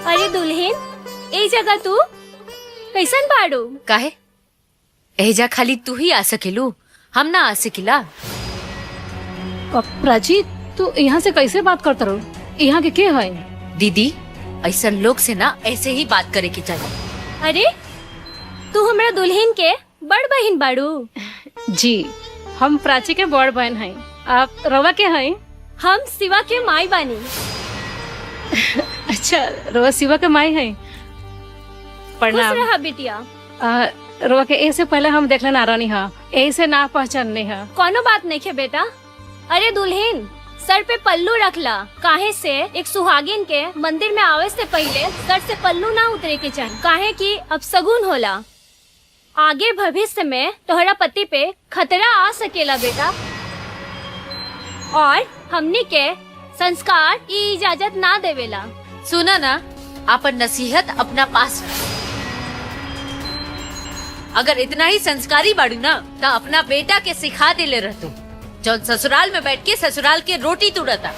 अरे दुल्हन, ए जगह तू कैसन बाड़ू? काहे एजा खाली तू ही आ सकेलू, हम ना आ सकिला। प्राची तू यहाँ से कैसे बात करता रहो? यहाँ के है? दीदी ऐसा लोग से ना ऐसे ही बात करे की चाहिए। अरे तू हमरा दुल्हन के बड़ बहन बाड़ू? जी हम प्राची के बड़ बहन हैं। आप रवा के हैं? हम शिवा के माई बानी। अच्छा रवा शिवा के माई हैं। प्रणाम। खुश रहा बिटिया। रवा के ऐसे पहले हम देखले ना रानी हा, ऐसे ना पहचानने हा। कोनो बात नहीं है बेटा। अरे दुल्हन सर पे पल्लू रखला, काहे से एक सुहागिन के मंदिर में आवे से पहले सर से पल्लू ना उतरे के चाहिए, काहे कि अब सगुन होला। आगे भविष्य में तोहरा पति पे खतरा आ सकेला बेटा, और हमनी के संस्कार ई इजाजत ना देवेला। सुना ना, अपन नसीहत अपना पास रख। अगर इतना ही संस्कारी बाड़ू ना तो अपना बेटा के सिखा देले रहतू, जो ससुराल में बैठ के ससुराल के रोटी तुड़ता।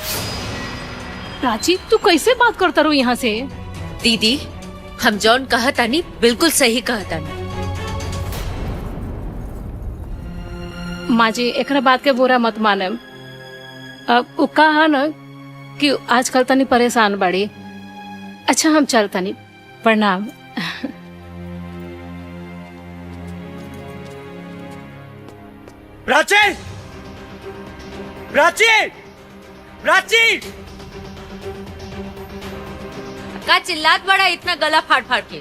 प्राची तू कैसे बात करता रू यहाँ से? दीदी हम जौन कहतानी बिल्कुल सही कहतानी। माँ जी एकरा बात के बुरा मत माने। अब वो कहा न कि आजकल तनी परेशान बाड़ी। अच्छा हम चलतनी, प्रणाम। प्राची! प्राची! प्राची! का चिल्लात बड़ा इतना गला फाड़ फाड़ के?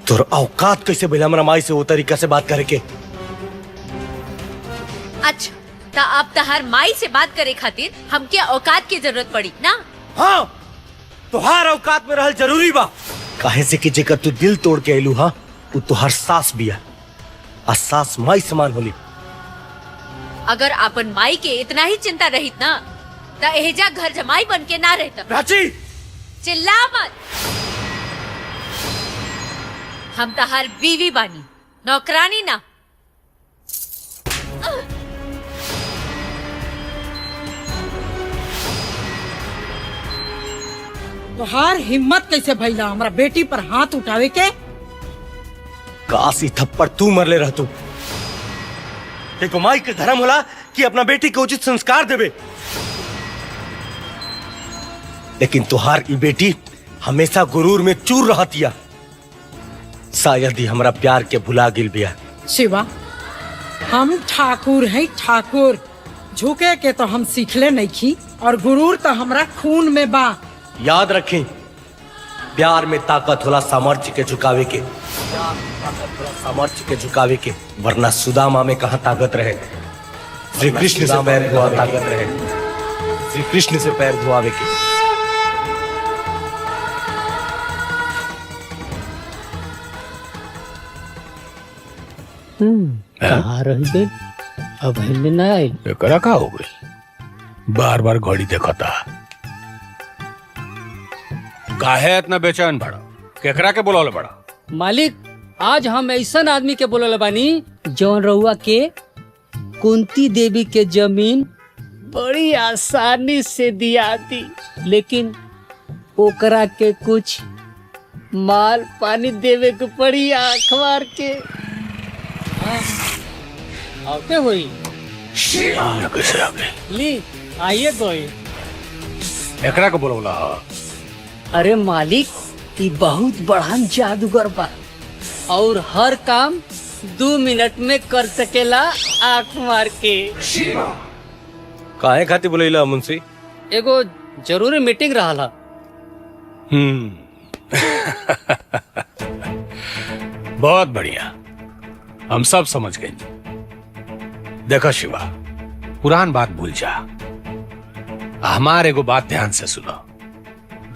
तोर औकात कैसे भइला हमरा माई से वो तरीका से बात करे के? अच्छा तो अब तहार माई से बात करे खातिर हमके औकात की जरूरत पड़ी ना? हाँ तुहार औकात में रहल जरूरी बा, काहे से कि जेकर तू दिल तोड़ के आइलू हा वो तुहार सास बिया, आ सास माई समान होली। अगर अपन माई के इतना ही चिंता रहित ना तो एहजा घर जमाई बन के ना रहता। प्राची! चिल्ला मत। हम तहार बीवी बानी, नौकरानी ना। तोहार हिम्मत कैसे भइला हमरा बेटी पर हाथ उठावे के? काशी थप्पड़ तू मरले रह तू। एक माई के धर्म होला कि अपना बेटी के उचित संस्कार देवे, लेकिन तुहार ई बेटी हमेशा गुरूर में चूर रहतिया। शायद ही हमरा प्यार के भुला गिल बिया। शिवा हम ठाकुर हैं ठाकुर, झुके के तो हम सीखले नहीं खी, और गुरूर तो हमरा खून में बा। याद रखें, प्यार में ताकत होला सामर्थ्य के झुकावे के, सामर्थ्य के झुकावे के, वरना सुदामा में कहाँ ताकत रहे? श्री कृष्ण से पैर धोआ ताकत रहे, श्री कृष्ण से पैर धोआवे के। कहाँ रह गए? अब हिले ना आए। एकरा का हो गई? बार बार घड़ी देखता। काहे इतना बेचैन बड़ा? केकरा के बुलावले बड़ा? मालिक आज हम ऐसा आदमी के बोलल बानी जौन रउआ के कुंती देवी के जमीन बड़ी आसानी से दिया दी, लेकिन ओकरा के कुछ माल पानी देवे के पड़ी आँख मार के। आते हुई ली आइए तो एकरा को बोला। अरे मालिक, ये बहुत बड़हन जादूगर बा और हर काम 2 मिनट में कर सकेला आँख मार के। काहे खाती बोलेला मुंशी? एगो जरूरी मीटिंग रहा। बहुत बढ़िया, हम सब समझ गए। देखो शिवा, पुरान बात भूल जा। हमारे एगो बात ध्यान से सुनो।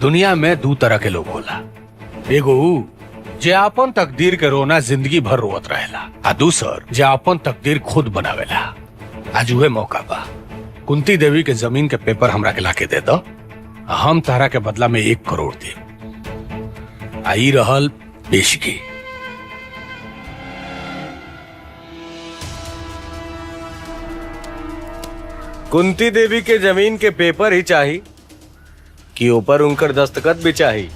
दुनिया में 2 तरह के लोग होला। एगो जे अपन तकदीर के रोना जिंदगी भर रोत रहेला, आ दूसर जे अपन तकदीर खुद बनावेला। आज उहे मौका बा। कुंती देवी के जमीन के पेपर हमरा के लाके दे दो, हम तारा के बदला में 1 करोड़ दे। आई रहल पेशगी। कुंती देवी के जमीन के पेपर ही चाहिए कि ऊपर उनकर दस्तखत भी चाहिए?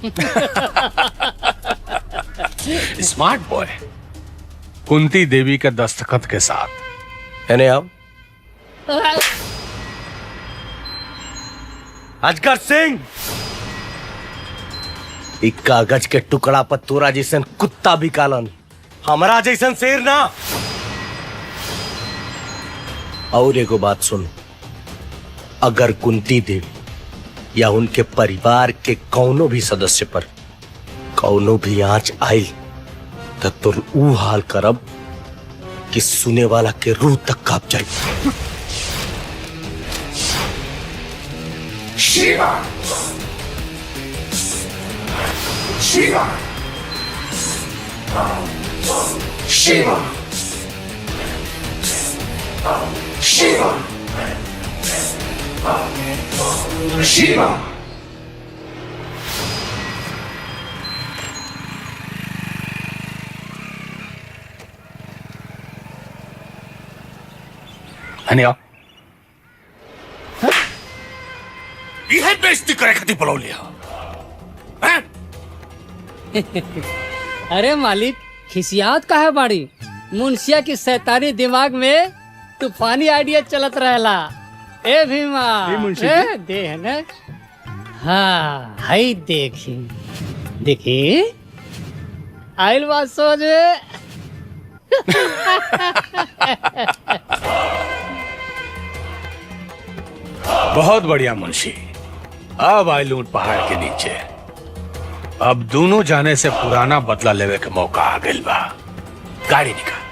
Smart boy. कुंती देवी के दस्तखत के साथ है आप अजगर सिंह, एक कागज के टुकड़ा पर तोरा जैसन कुत्ता भी कालन, हमारा जैसन शेर ना। और एगो बात सुन, अगर कुंती देवी या उनके परिवार के कौनो भी सदस्य पर कौनो भी आंच आयल तो तुर ऊ हाल करब कि सुने वाला के रूह तक कांप जाए। शिवा शिवा शिवा शिवा शिवा। अनिया यह बेइज्जती करे खातिर बुला लिया। अरे मालिक, खिसियात काहे बाड़ी? मुंशिया की शैतानी दिमाग में तूफानी आइडिया चलत रहेला। ए भीमा, ए दे है ना? हाँ, हाई देखी देखी आइल बात सोच में। बहुत बढ़िया मुंशी। अब आई लूट पहाड़ के नीचे। अब दोनों जाने से पुराना बदला लेवे के मौका आ गइल बा। गाड़ी निकाल।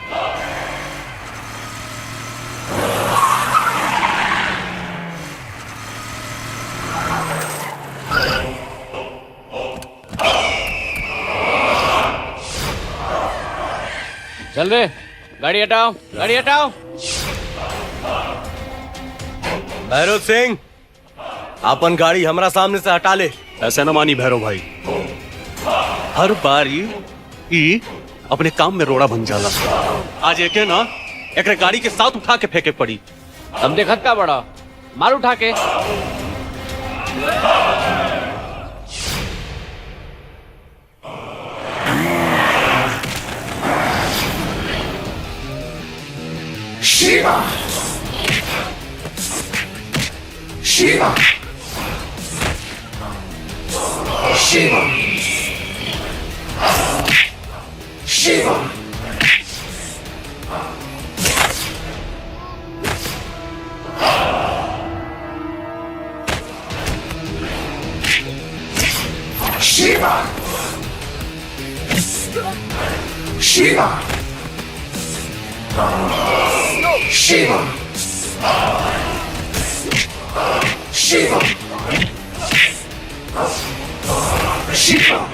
चल रे, गाड़ी हटाओ, गाड़ी हटाओ। भैरव सिंह, अपन गाड़ी हमरा सामने से हटा ले। ऐसे न मानी भैरव भाई, हर बार ई अपने काम में रोड़ा बन जाला। आज एक ना एक गाड़ी के साथ उठा के फेंके पड़ी। तुम देखत का बड़ा, मार उठा के। शिवा शिवा शिवा शिवा शिवा शिवा शिवा शिवा शिवा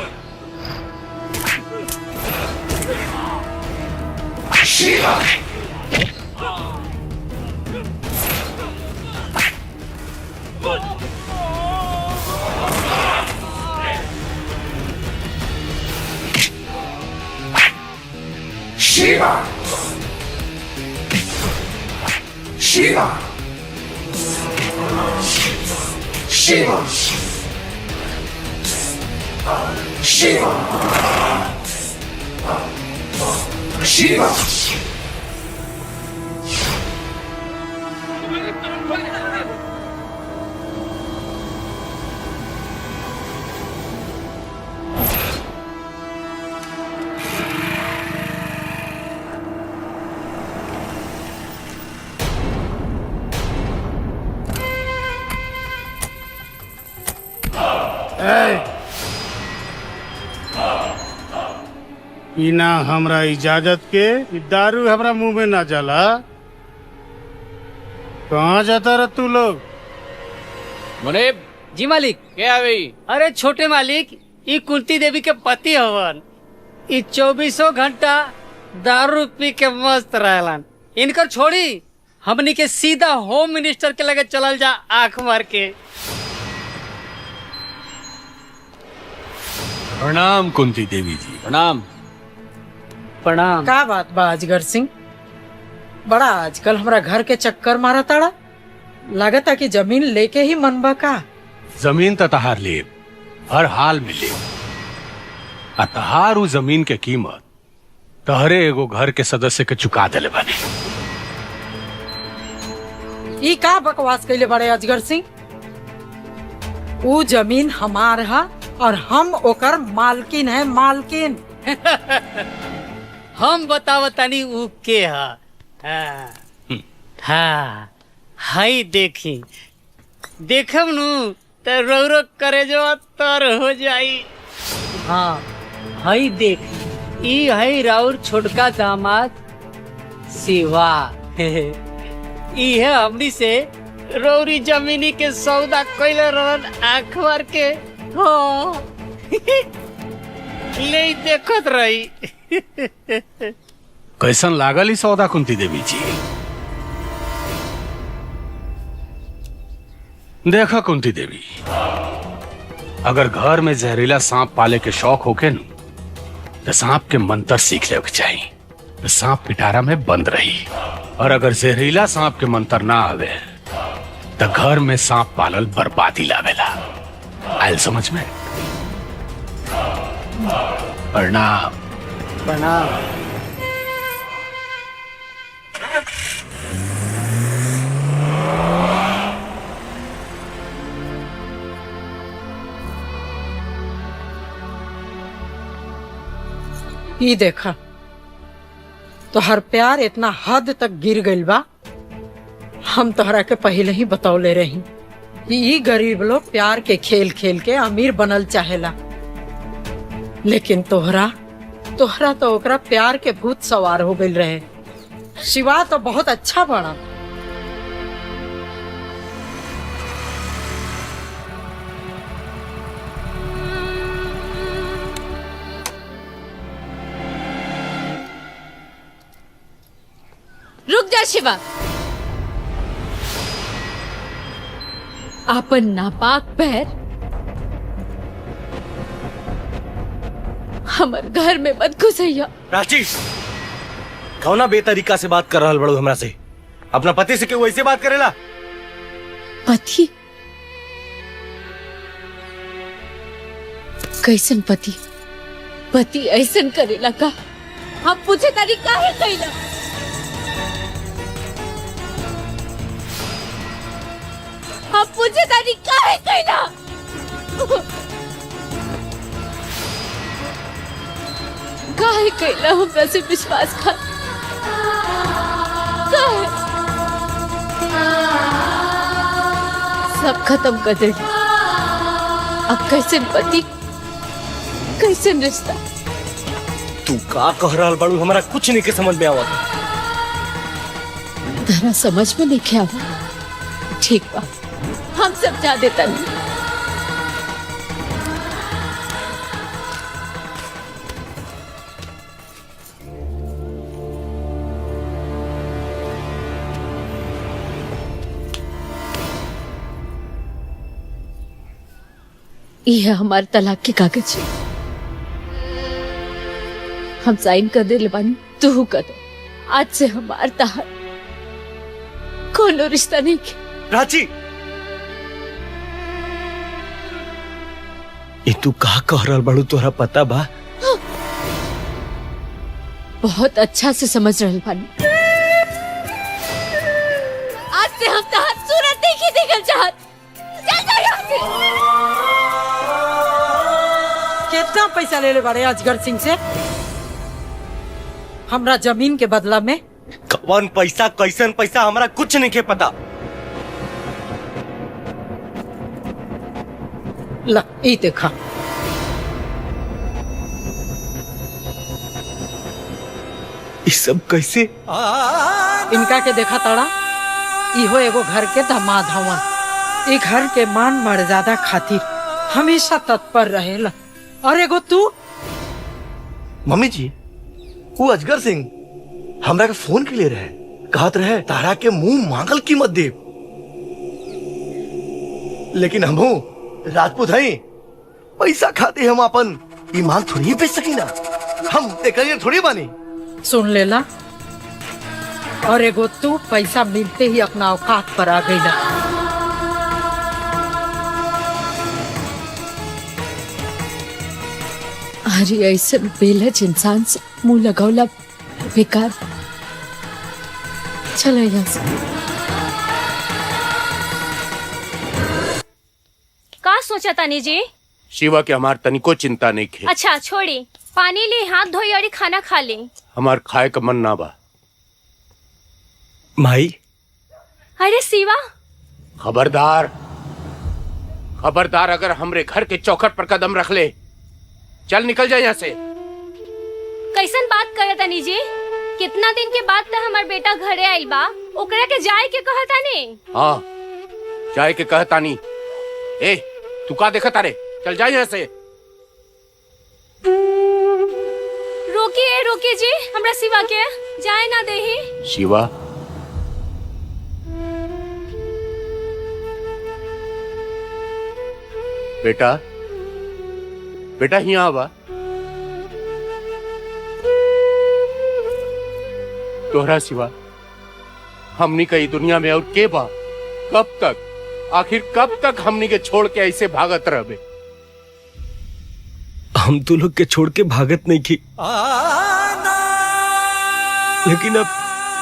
शिवा शिवा शिवा शिवा शिवा शिवा बिना हमरा इजाजत के इ दारू हमरा मुंह में ना जाला। कहाँ जाता रह तू लोग? मुनीब जी मालिक क्या है भाई? अरे छोटे मालिक ई कुंती देवी के पति हवन। ई 24 घंटा दारू पी के मस्त रहलन। इनकर छोड़ी हमनी के सीधा होम मिनिस्टर के लगे चलल जा आंख मार के। प्रणाम कुंती देवी जी। प्रणाम। प्रणाम। का बात बा अजगर सिंह, बड़ा आजकल हमरा घर के चक्कर मारा ताड़ा। लागता कि जमीन लेके ही मनबा का? जमीन त तहार ले हर हाल में ले। आ तहार उ जमीन के कीमत तहरे एगो घर के सदस्य के चुका देले बने। ई का बकवास कैले बड़े अजगर सिंह? ऊ जमीन हमार है और हम ओकर मालकिन है, मालकिन। हम बतावतानी ऊ के हा। हाँ हाई देखी देखम नु तो रो करे जो तर हो जाई। हाँ हाई देख ई है राउर छोटका दामाद शिवा। ई है हमनी से रौरी जमीनी के सौदा कैले रहन आँख मार के। हाँ ले देखत रही। कैसन लागल ई सौदा कुंती देवी जी? देखा कुंती देवी, अगर घर में जहरीला सांप पाले के शौक होके न तो सांप के मंत्र सीख ले चाहिए तो सांप पिटारा में बंद रही। और अगर जहरीला सांप के मंत्र ना आवे तो घर में सांप पालल बर्बादी लावेला। आयल समझ में? प्रणाम। प्रणाम। ई देखा तोहर प्यार इतना हद तक गिर गइल बा। हम तोहरा के पहले ही बतौले रही कि ई गरीब लोग प्यार के खेल खेल के अमीर बनल चाहेला, लेकिन तोहरा तो ओकरा प्यार के भूत सवार हो गइल रहे। शिवा तो बहुत अच्छा बना। रुक जा शिवा। आपन नापाक पैर हमर घर में मत घुसैया। प्राची, कौना बेतरीका से बात कर रहल बड़ू हमरा से? अपना पति से क्यों ऐसे बात करेला? पति? कैसन पति? पति ऐसन करेला का? हम पूछे तारी काहे कैला? हम पूछे तारी काहे कैला? काहे कैला हमरा से विश्वासघात? काहे? सब खत्म कर दे। अब कैसे पति, कैसे रिश्ता? तू का कह रहल बड़ू? हमरा कुछ नहीं के समझ में आवत। तेरा समझ में नहीं क्या हुआ? ठीक बा, हम समझा देता नहीं। ये है हमारे तलाक के कागज। हम साइन कर दे बानी, तू कर दे। आज से हमार तहार कोनो रिश्ता नहीं के। प्राची, ये तू का कह रहल बाड़ू तोरा पता बा? बहुत अच्छा से समझ रहे बानी। आज से हम तहार सूरत देखी देखल चाहत। चल जा यहाँ से। कितना पैसा ले ले बाड़े अजगर सिंह से? हमरा जमीन के बदला में? कौन पैसा कैसन पैसा हमरा कुछ नहीं के पता। ला ई देखा। ये सब कैसे? इनका के देखा ताड़ा, इहो एगो घर के दामाद हवन। एक घर के मान मर्यादा खातिर हमेशा तत्पर रहेला। और एगो तू? मम्मी जी, वो अजगर सिंह हमरा के फोन के लिए रहे, कहत रहे तारा के मुंह मांगल कीमत दे। लेकिन हमहू राजपूत हई, पैसा खाते हम अपन ईमान थोड़ी बेच सकी ना। हम तेकरिए थोड़ी बानी। सुन लेला। और एगो तू पैसा मिलते ही अपना औकात पर आ गईला। अरे ऐसे बेलज इंसान से मुंह लगौला बेकार। चलो यहाँ से। का सोचा तानी जी? शिवा के हमार तनिको चिंता नहीं खे। अच्छा छोड़ी, पानी ले, हाथ धोई और खाना खा ले। हमार खाए का मन ना बा। माई। अरे शिवा, खबरदार खबरदार, अगर हमरे घर के चौखट पर कदम रख ले, चल निकल जाए यहाँ से। कैसन बात करे तानी जी? कितना दिन के बाद तो हमार बेटा घरे आइल बा, ओकरा के जाए के कहता ने। हाँ, जाए के कहता नहीं। ए, तू का देखा तारे? चल जाए यहाँ से। रोकिए रोकिए जी, हमरा शिवा के जाए ना देही। शिवा, बेटा बेटा यहाँ आवा। तोहरा सिवा हमनी कई दुनिया में और के बा? कब तक, आखिर कब तक हमनी के छोड़ के ऐसे भागत रहबे? हम तो लोग के छोड़ के भागत नहीं की, लेकिन अब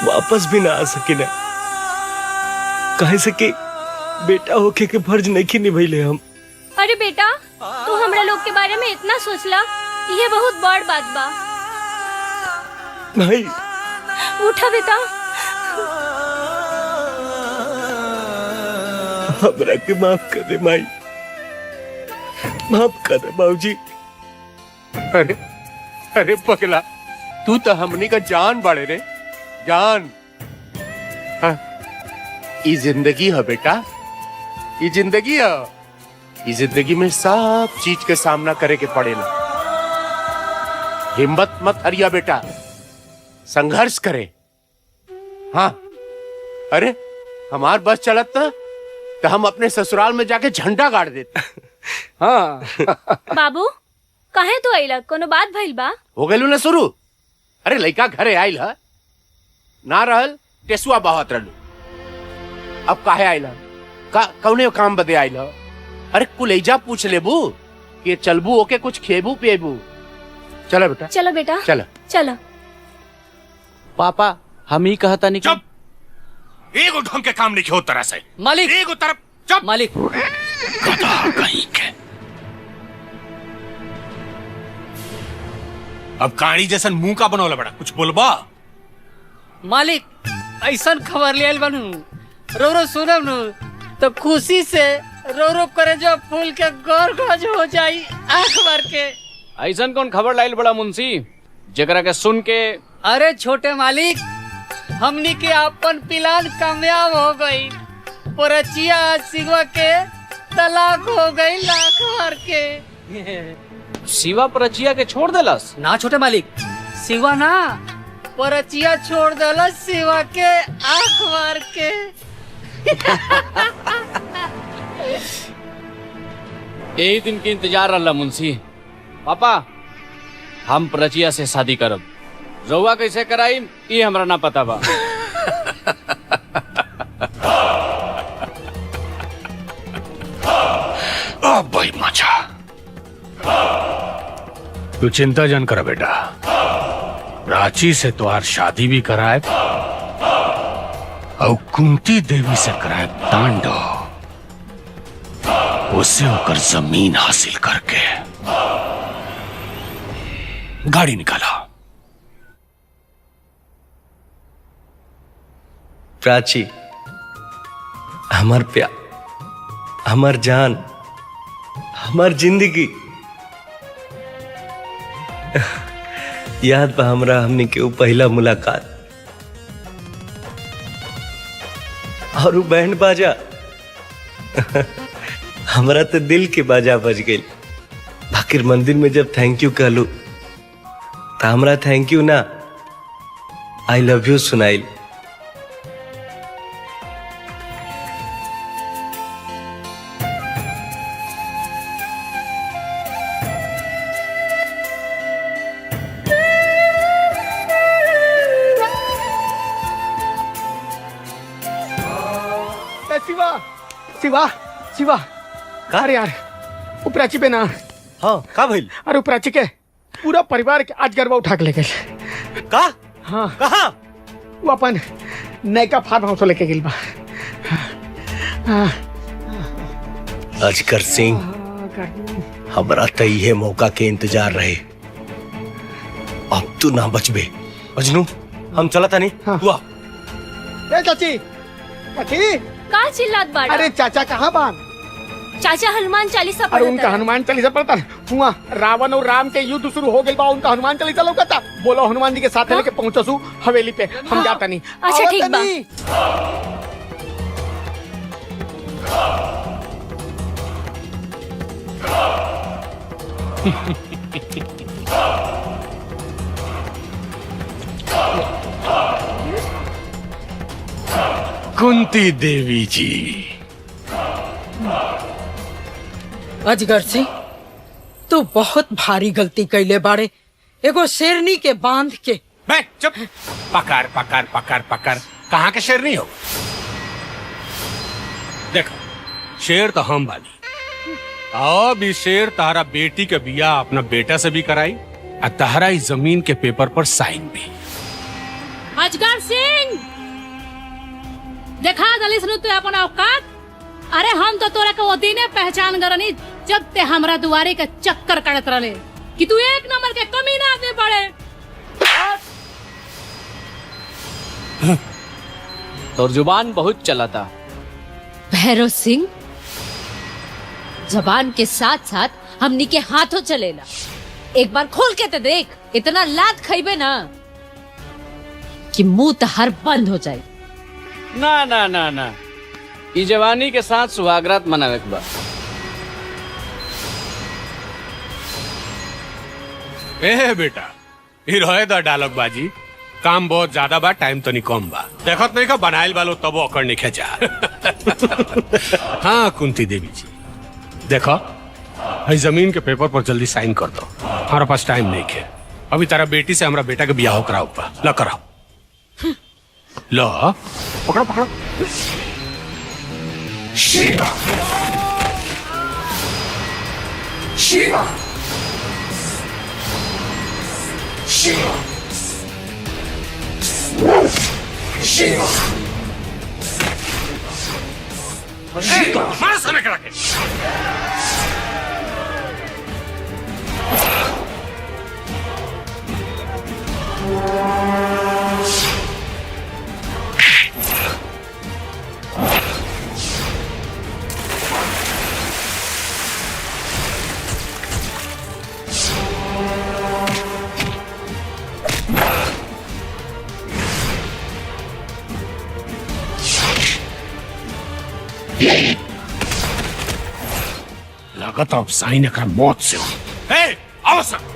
वापस भी ना आ सके ना। कहे से कि बेटा होके के फर्ज नहीं की निभैले हम। अरे बेटा, तू हमरा लोग के बारे में इतना सोचला, ये बहुत बड़ बात बा। नहीं, उठा बेटा। हमरा के माफ कर दे माई, माफ कर दे बाबूजी। अरे अरे पगला, तू तो हमनी का जान बाड़े रे, जान। हाँ, ये जिंदगी है बेटा, ये जिंदगी है। ये जिंदगी में सब चीज के सामना करे के पड़ेला। हिम्मत मत हरिया बेटा, संघर्ष करे। हाँ, अरे हमार बस चलत ना तो हम अपने ससुराल में जाके झंडा गाड़ देते। हाँ। बाबू, काहे तू आइला? कोनो बात भइल बा? हो गइलू ना शुरू। अरे लइका घरे आइल है ना, रहल टेसुआ बहत रहलू। अब काहे आइल? कौने काम बदे आइल? अरे कुलैजा पूछ लेबू कि चलबू ओके कुछ खेबू पिएबू। चलो बेटा, चलो बेटा, चलो चलो। पापा, हम ही कहता नहीं। चुप, एगो ढंग के काम नहीं हो तरह से। मालिक, एगो तरफ। चुप मालिक। कहीं के अब कहानी जैसन मुंह का बनौला बड़ा, कुछ बोलबा? मालिक, ऐसन खबर ले आइल बानू, रो रो सुनब नु तो खुशी से रो रो करे जो फूल के गौर गज हो जाई आंख भर के। ऐसन कौन खबर लाइल बड़ा मुंशी, जकरा के सुन के? अरे छोटे मालिक, हमनी के अपन प्लान कामयाब हो गई। परचिया सिगवा के तलाक हो गई लाख भर के। शिवा परचिया के छोड़ देलस? ना छोटे मालिक, सिवा ना, परचिया छोड़ देलस सिवा के आंख मार के। यही दिन के इंतजार रहा मुंशी। पापा, हम परचिया से शादी करब। रउआ कैसे कराई ये हमरा ना पता बा। भाई मजा तू चिंता जन कर बेटा, प्राची से तुम्हार शादी भी कराए और कुंती देवी से कराए तांडव, उससे होकर जमीन हासिल करके गाड़ी निकाला। प्राची, हमार प्यार, हमार जान, हमार जिंदगी, याद बा हमरा हमने के वो पहला मुलाकात और वो बैंड बाजा हमरा तो दिल के बाजा बज गई। बाकिर मंदिर में जब थैंक यू कहलू तो हमरा थैंक यू ना आई लव यू सुनाइल। शिवा शिवा शिवा का रे यार, वो प्राची पे ना। हाँ का भइल? अरे वो प्राची के पूरा परिवार के आज गरबा उठा के ले गए। का? हाँ कहाँ? वो अपन नयका फार्म हाउस लेके गेल बा। अजगर सिंह, हमरा तो ये मौका के इंतजार रहे, अब तू ना बचबे। अजनू हम चला था नहीं। हाँ। हुआ ए चाची, चाची का चिल्लात बाड़ा? अरे चाचा कहाँ बान? चाचा हनुमान चालीसा अरे पढ़ता उनका है। हनुमान चालीसा पढ़ता हुआ। रावण और राम के युद्ध शुरू हो गए बा, उनका हनुमान चालीसा लौकता। बोलो हनुमान जी के साथ लेके पहुंचसू हवेली पे, हम जाता नहीं। अच्छा ठीक बा। कुंती देवी जी। अजगर सिंह, तू बहुत भारी गलती कैले बाड़े। एगो शेरनी के बांध के। बैठ चुप। पकड़ पकड़ पकड़ पकड़, कहाँ के शेर नहीं हो? देखो शेर तो हम बानी, अब इस शेर तारा बेटी के बिया अपना बेटा से भी कराई और तारा इस जमीन के पेपर पर साइन भी। अजगर सिंह, देखा दलिस नु तू अपन औकात। अरे हम तो तोरा के वो दिने पहचान गरनी जब ते हमरा दुआरे के चक्कर काटत रहे कि तू एक नंबर के कमीना आदमी पड़े। तोर जुबान बहुत चला था। भैरव सिंह, जबान के साथ साथ हमनी के हाथों चलेला। एक बार खोल के तो देख, इतना लात खइबे ना कि मुंह तहर बंद हो जाए। ना ना ना ना, ई जवानी के साथ सुहागरात मनावे के बा। ए बेटा, ही रहे दा डायलॉग बाजी, काम बहुत ज्यादा बा, टाइम तो नहीं कम बा। देखत नहीं का बनाइल वालो तब अकड़ नहीं खेचा। हाँ कुंती देवी जी, देखो भाई जमीन के पेपर पर जल्दी साइन कर दो, हमारा पास टाइम नहीं है। अभी तारा बेटी से हमारा बेटा के ब्याह कराओ पा, ला कराओ। लो पकड़ो पकड़ो। शिवा शिवा शिवा शिवा मार समय करा के। लागत अब साइन का मौत से हो। ए, आओ सर।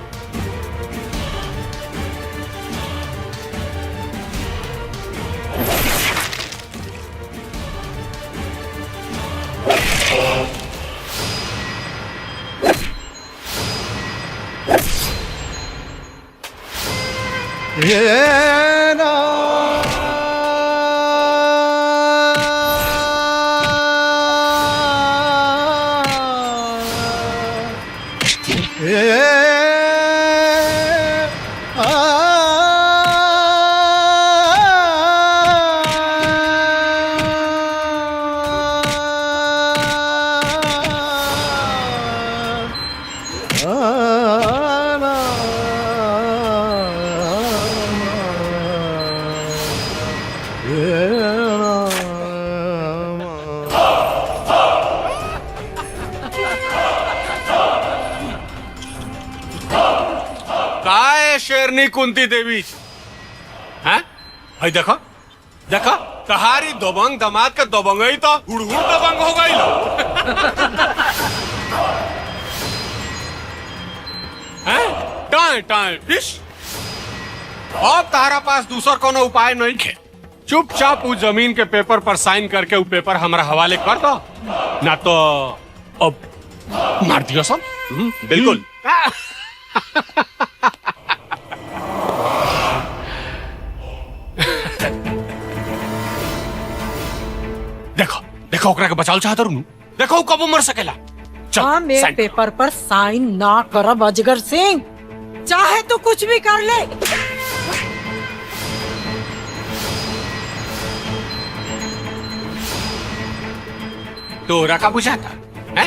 शेरनी कुंती देवी। हैं? भाई देखो देखो कहारी दोबंग दामाद का दोबंग ही तो हुड़हुड़ दबंग हो गई लो। हैं? Time time fish. अब तारा पास दूसरा कोनो उपाय नहीं है। चुपचाप उस जमीन के पेपर पर साइन करके वो पेपर हमारा हवाले कर दो, ना तो अब मार दियो सब। बिल्कुल। देखो देखो ओकरा के बचाव चाहत रहूं, देखो कब मर सकेला। चल हम एक पेपर पर साइन ना करब अजगर सिंह, चाहे तो कुछ भी कर ले। तोरा का बुझाता है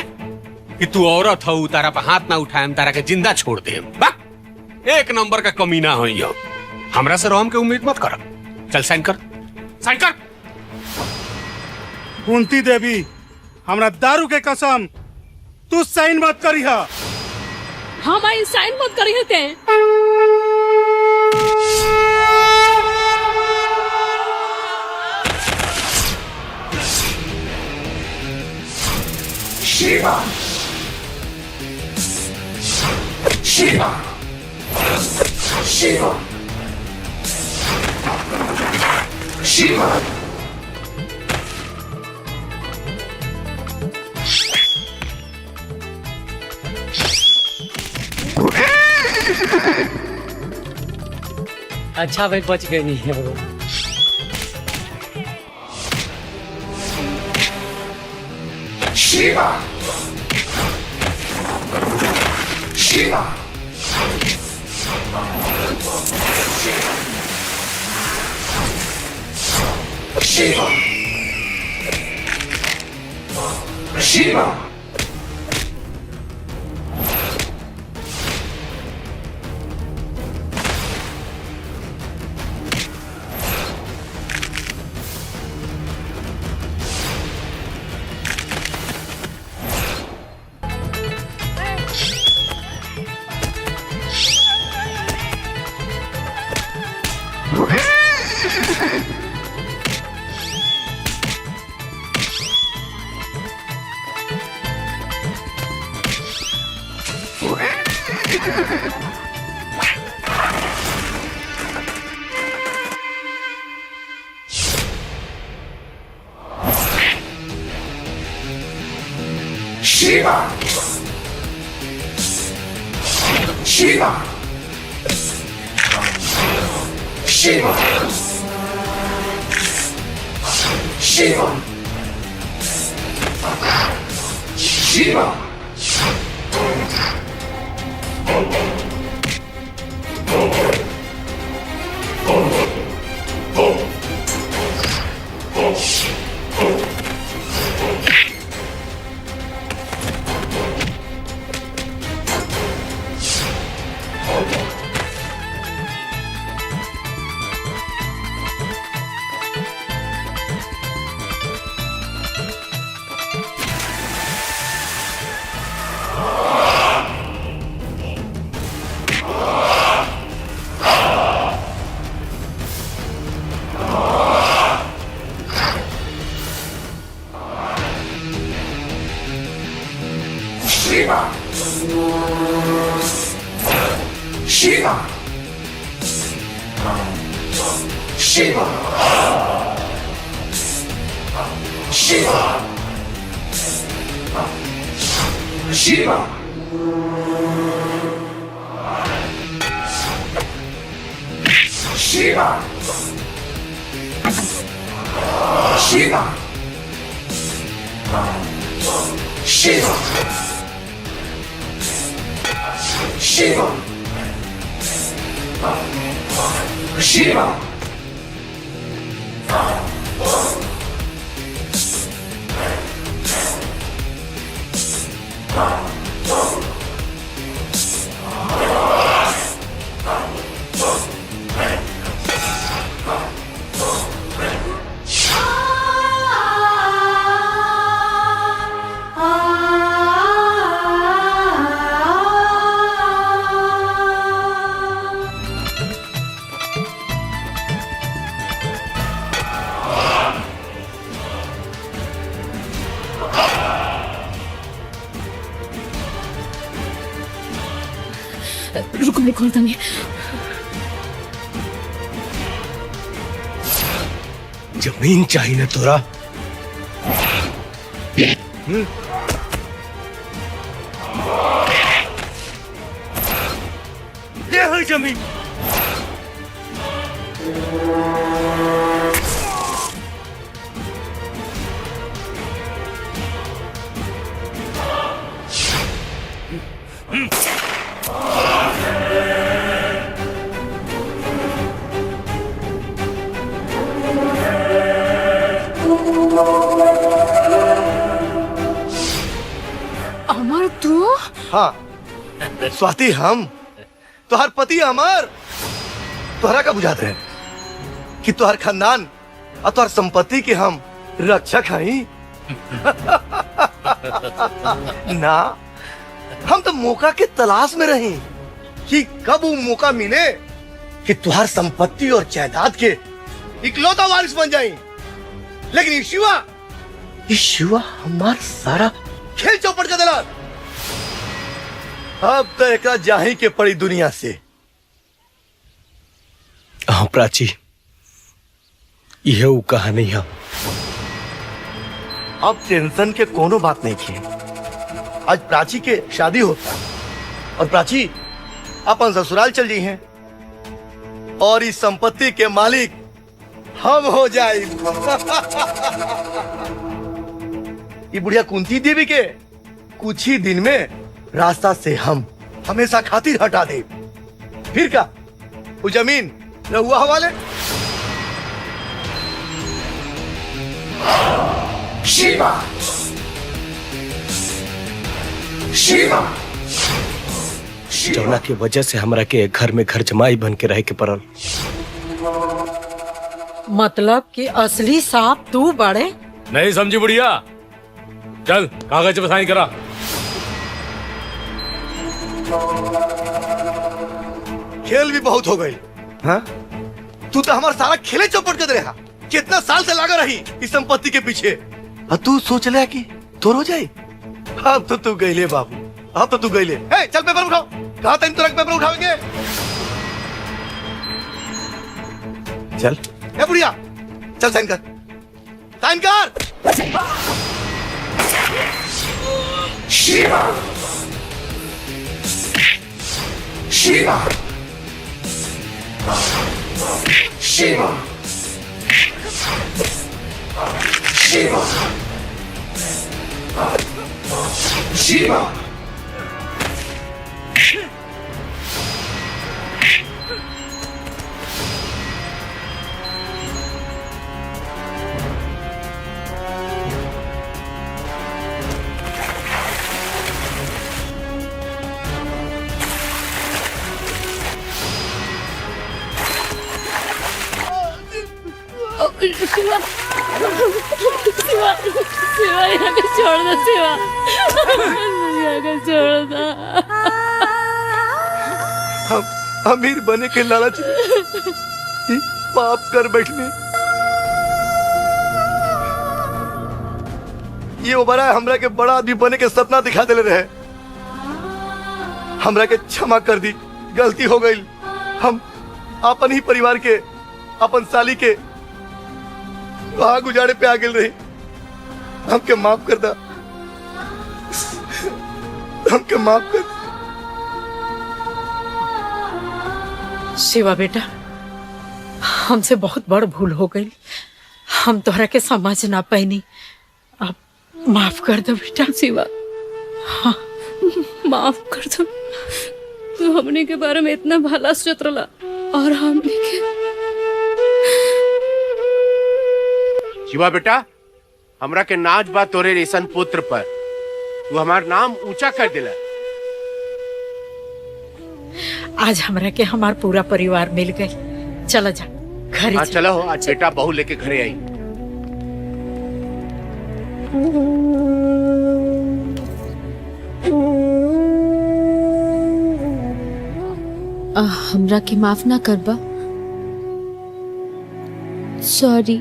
कि तू औरत हो, तारा पे हाथ ना उठाए, तारा के जिंदा छोड़ दे। एक नंबर का कमीना हो यो। हमरा से रोम के उम्मीद मत कर। चल साइन कर, साइन कर। कुंती देवी, हमरा दारू के कसम, तू साइन मत करिहा। हम आई साइन मत करी होते। Shiva! Shiva! Shiva! Shiva! अच्छा भाई बच गए नहीं है वो। Shiva! Shiva! Shiva! Shiva! Shiva! Shiva! Shiva! Shiva! Shiva! Shiva! Shiva! Shiva! Shiva! Shiva! Shiva! Shiva! Shiva! Shiva! Shiva! रुको मैं खोलता नहीं। जमीन चाहिए ना तोरा? ये है जमीन। अमर तू? हाँ स्वाति, हम तुहार पति अमर। तुहरा का बुझाते हैं कि तुहार खानदान और तुहार संपत्ति के हम रक्षक हई? ना, हम तो मौका के तलाश में रही कि कब वो मौका मिले कि तुहार संपत्ति और जायदाद के इकलौता वारिस बन जाए। लेकिन ये शिवा हमार सारा खेल चौपट कर दिला। अब तो एक जाही के पड़ी दुनिया से। हाँ प्राची, यह वो कहानी है। अब टेंशन के कोनो बात नहीं की। आज प्राची के शादी होता और प्राची अपन ससुराल चल जी हैं और इस संपत्ति के मालिक हम हो जाए। ये बुढ़िया कुंती देवी के कुछ ही दिन में रास्ता से हम हमेशा खातिर हटा दे। फिर क्या वो जमीन रहुआ हवाले। शिवा शिवा जौना की वजह से हमरा के घर में घर जमाई बन के रह के पड़ल। मतलब कि असली सांप तू बड़े? नहीं समझी बुढ़िया। चल कागज पे साइन करा। खेल भी बहुत हो गई। हाँ? तू तो हमारा सारा खेले चौपट कर रहा। कितना साल से लगा रही इस संपत्ति के पीछे। और तू सोच ले कि तोर हो जाए। अब तो तू गईले बाबू, अब तो तू गईले। चल पेपर उठाओ। कहा था इन तुरंत पेपर उठाओगे? चल ए बुढ़िया, चल साइन कर, साइन कर। शिवा शिवा शिवा शिवा शिवा शिवा शिवा शिवा यहाँ का छोड़ दो। शिवा यहाँ का छोड़ दो। हम अमीर बने के लालच में ये पाप कर बैठने। ये उबरा हमरा के बड़ा आदमी बने के सपना दिखा दे रहे। हमरा के क्षमा कर दी, गलती हो गई। हम अपन ही परिवार के, अपन साली के वहां गुजारे पे आ गए रही। हमके माफ कर दा, हमके माफ कर। शिवा बेटा, हमसे बहुत बड़ भूल हो गई। हम तोहरा के समझ ना पैनी। अब माफ कर दो बेटा। शिवा हाँ माफ कर दो। तू हमने के बारे में इतना भला सोच रहा और हमने के। शिवा बेटा, हमरा के नाच बा तोरे रेशन पुत्र पर। तू हमार नाम ऊंचा कर दिला। आज हमरा के हमार पूरा परिवार मिल गए। चलो जा घर। हाँ चलो, आज बेटा बहू लेके घरे आई। हमरा के माफ ना करबा। सॉरी।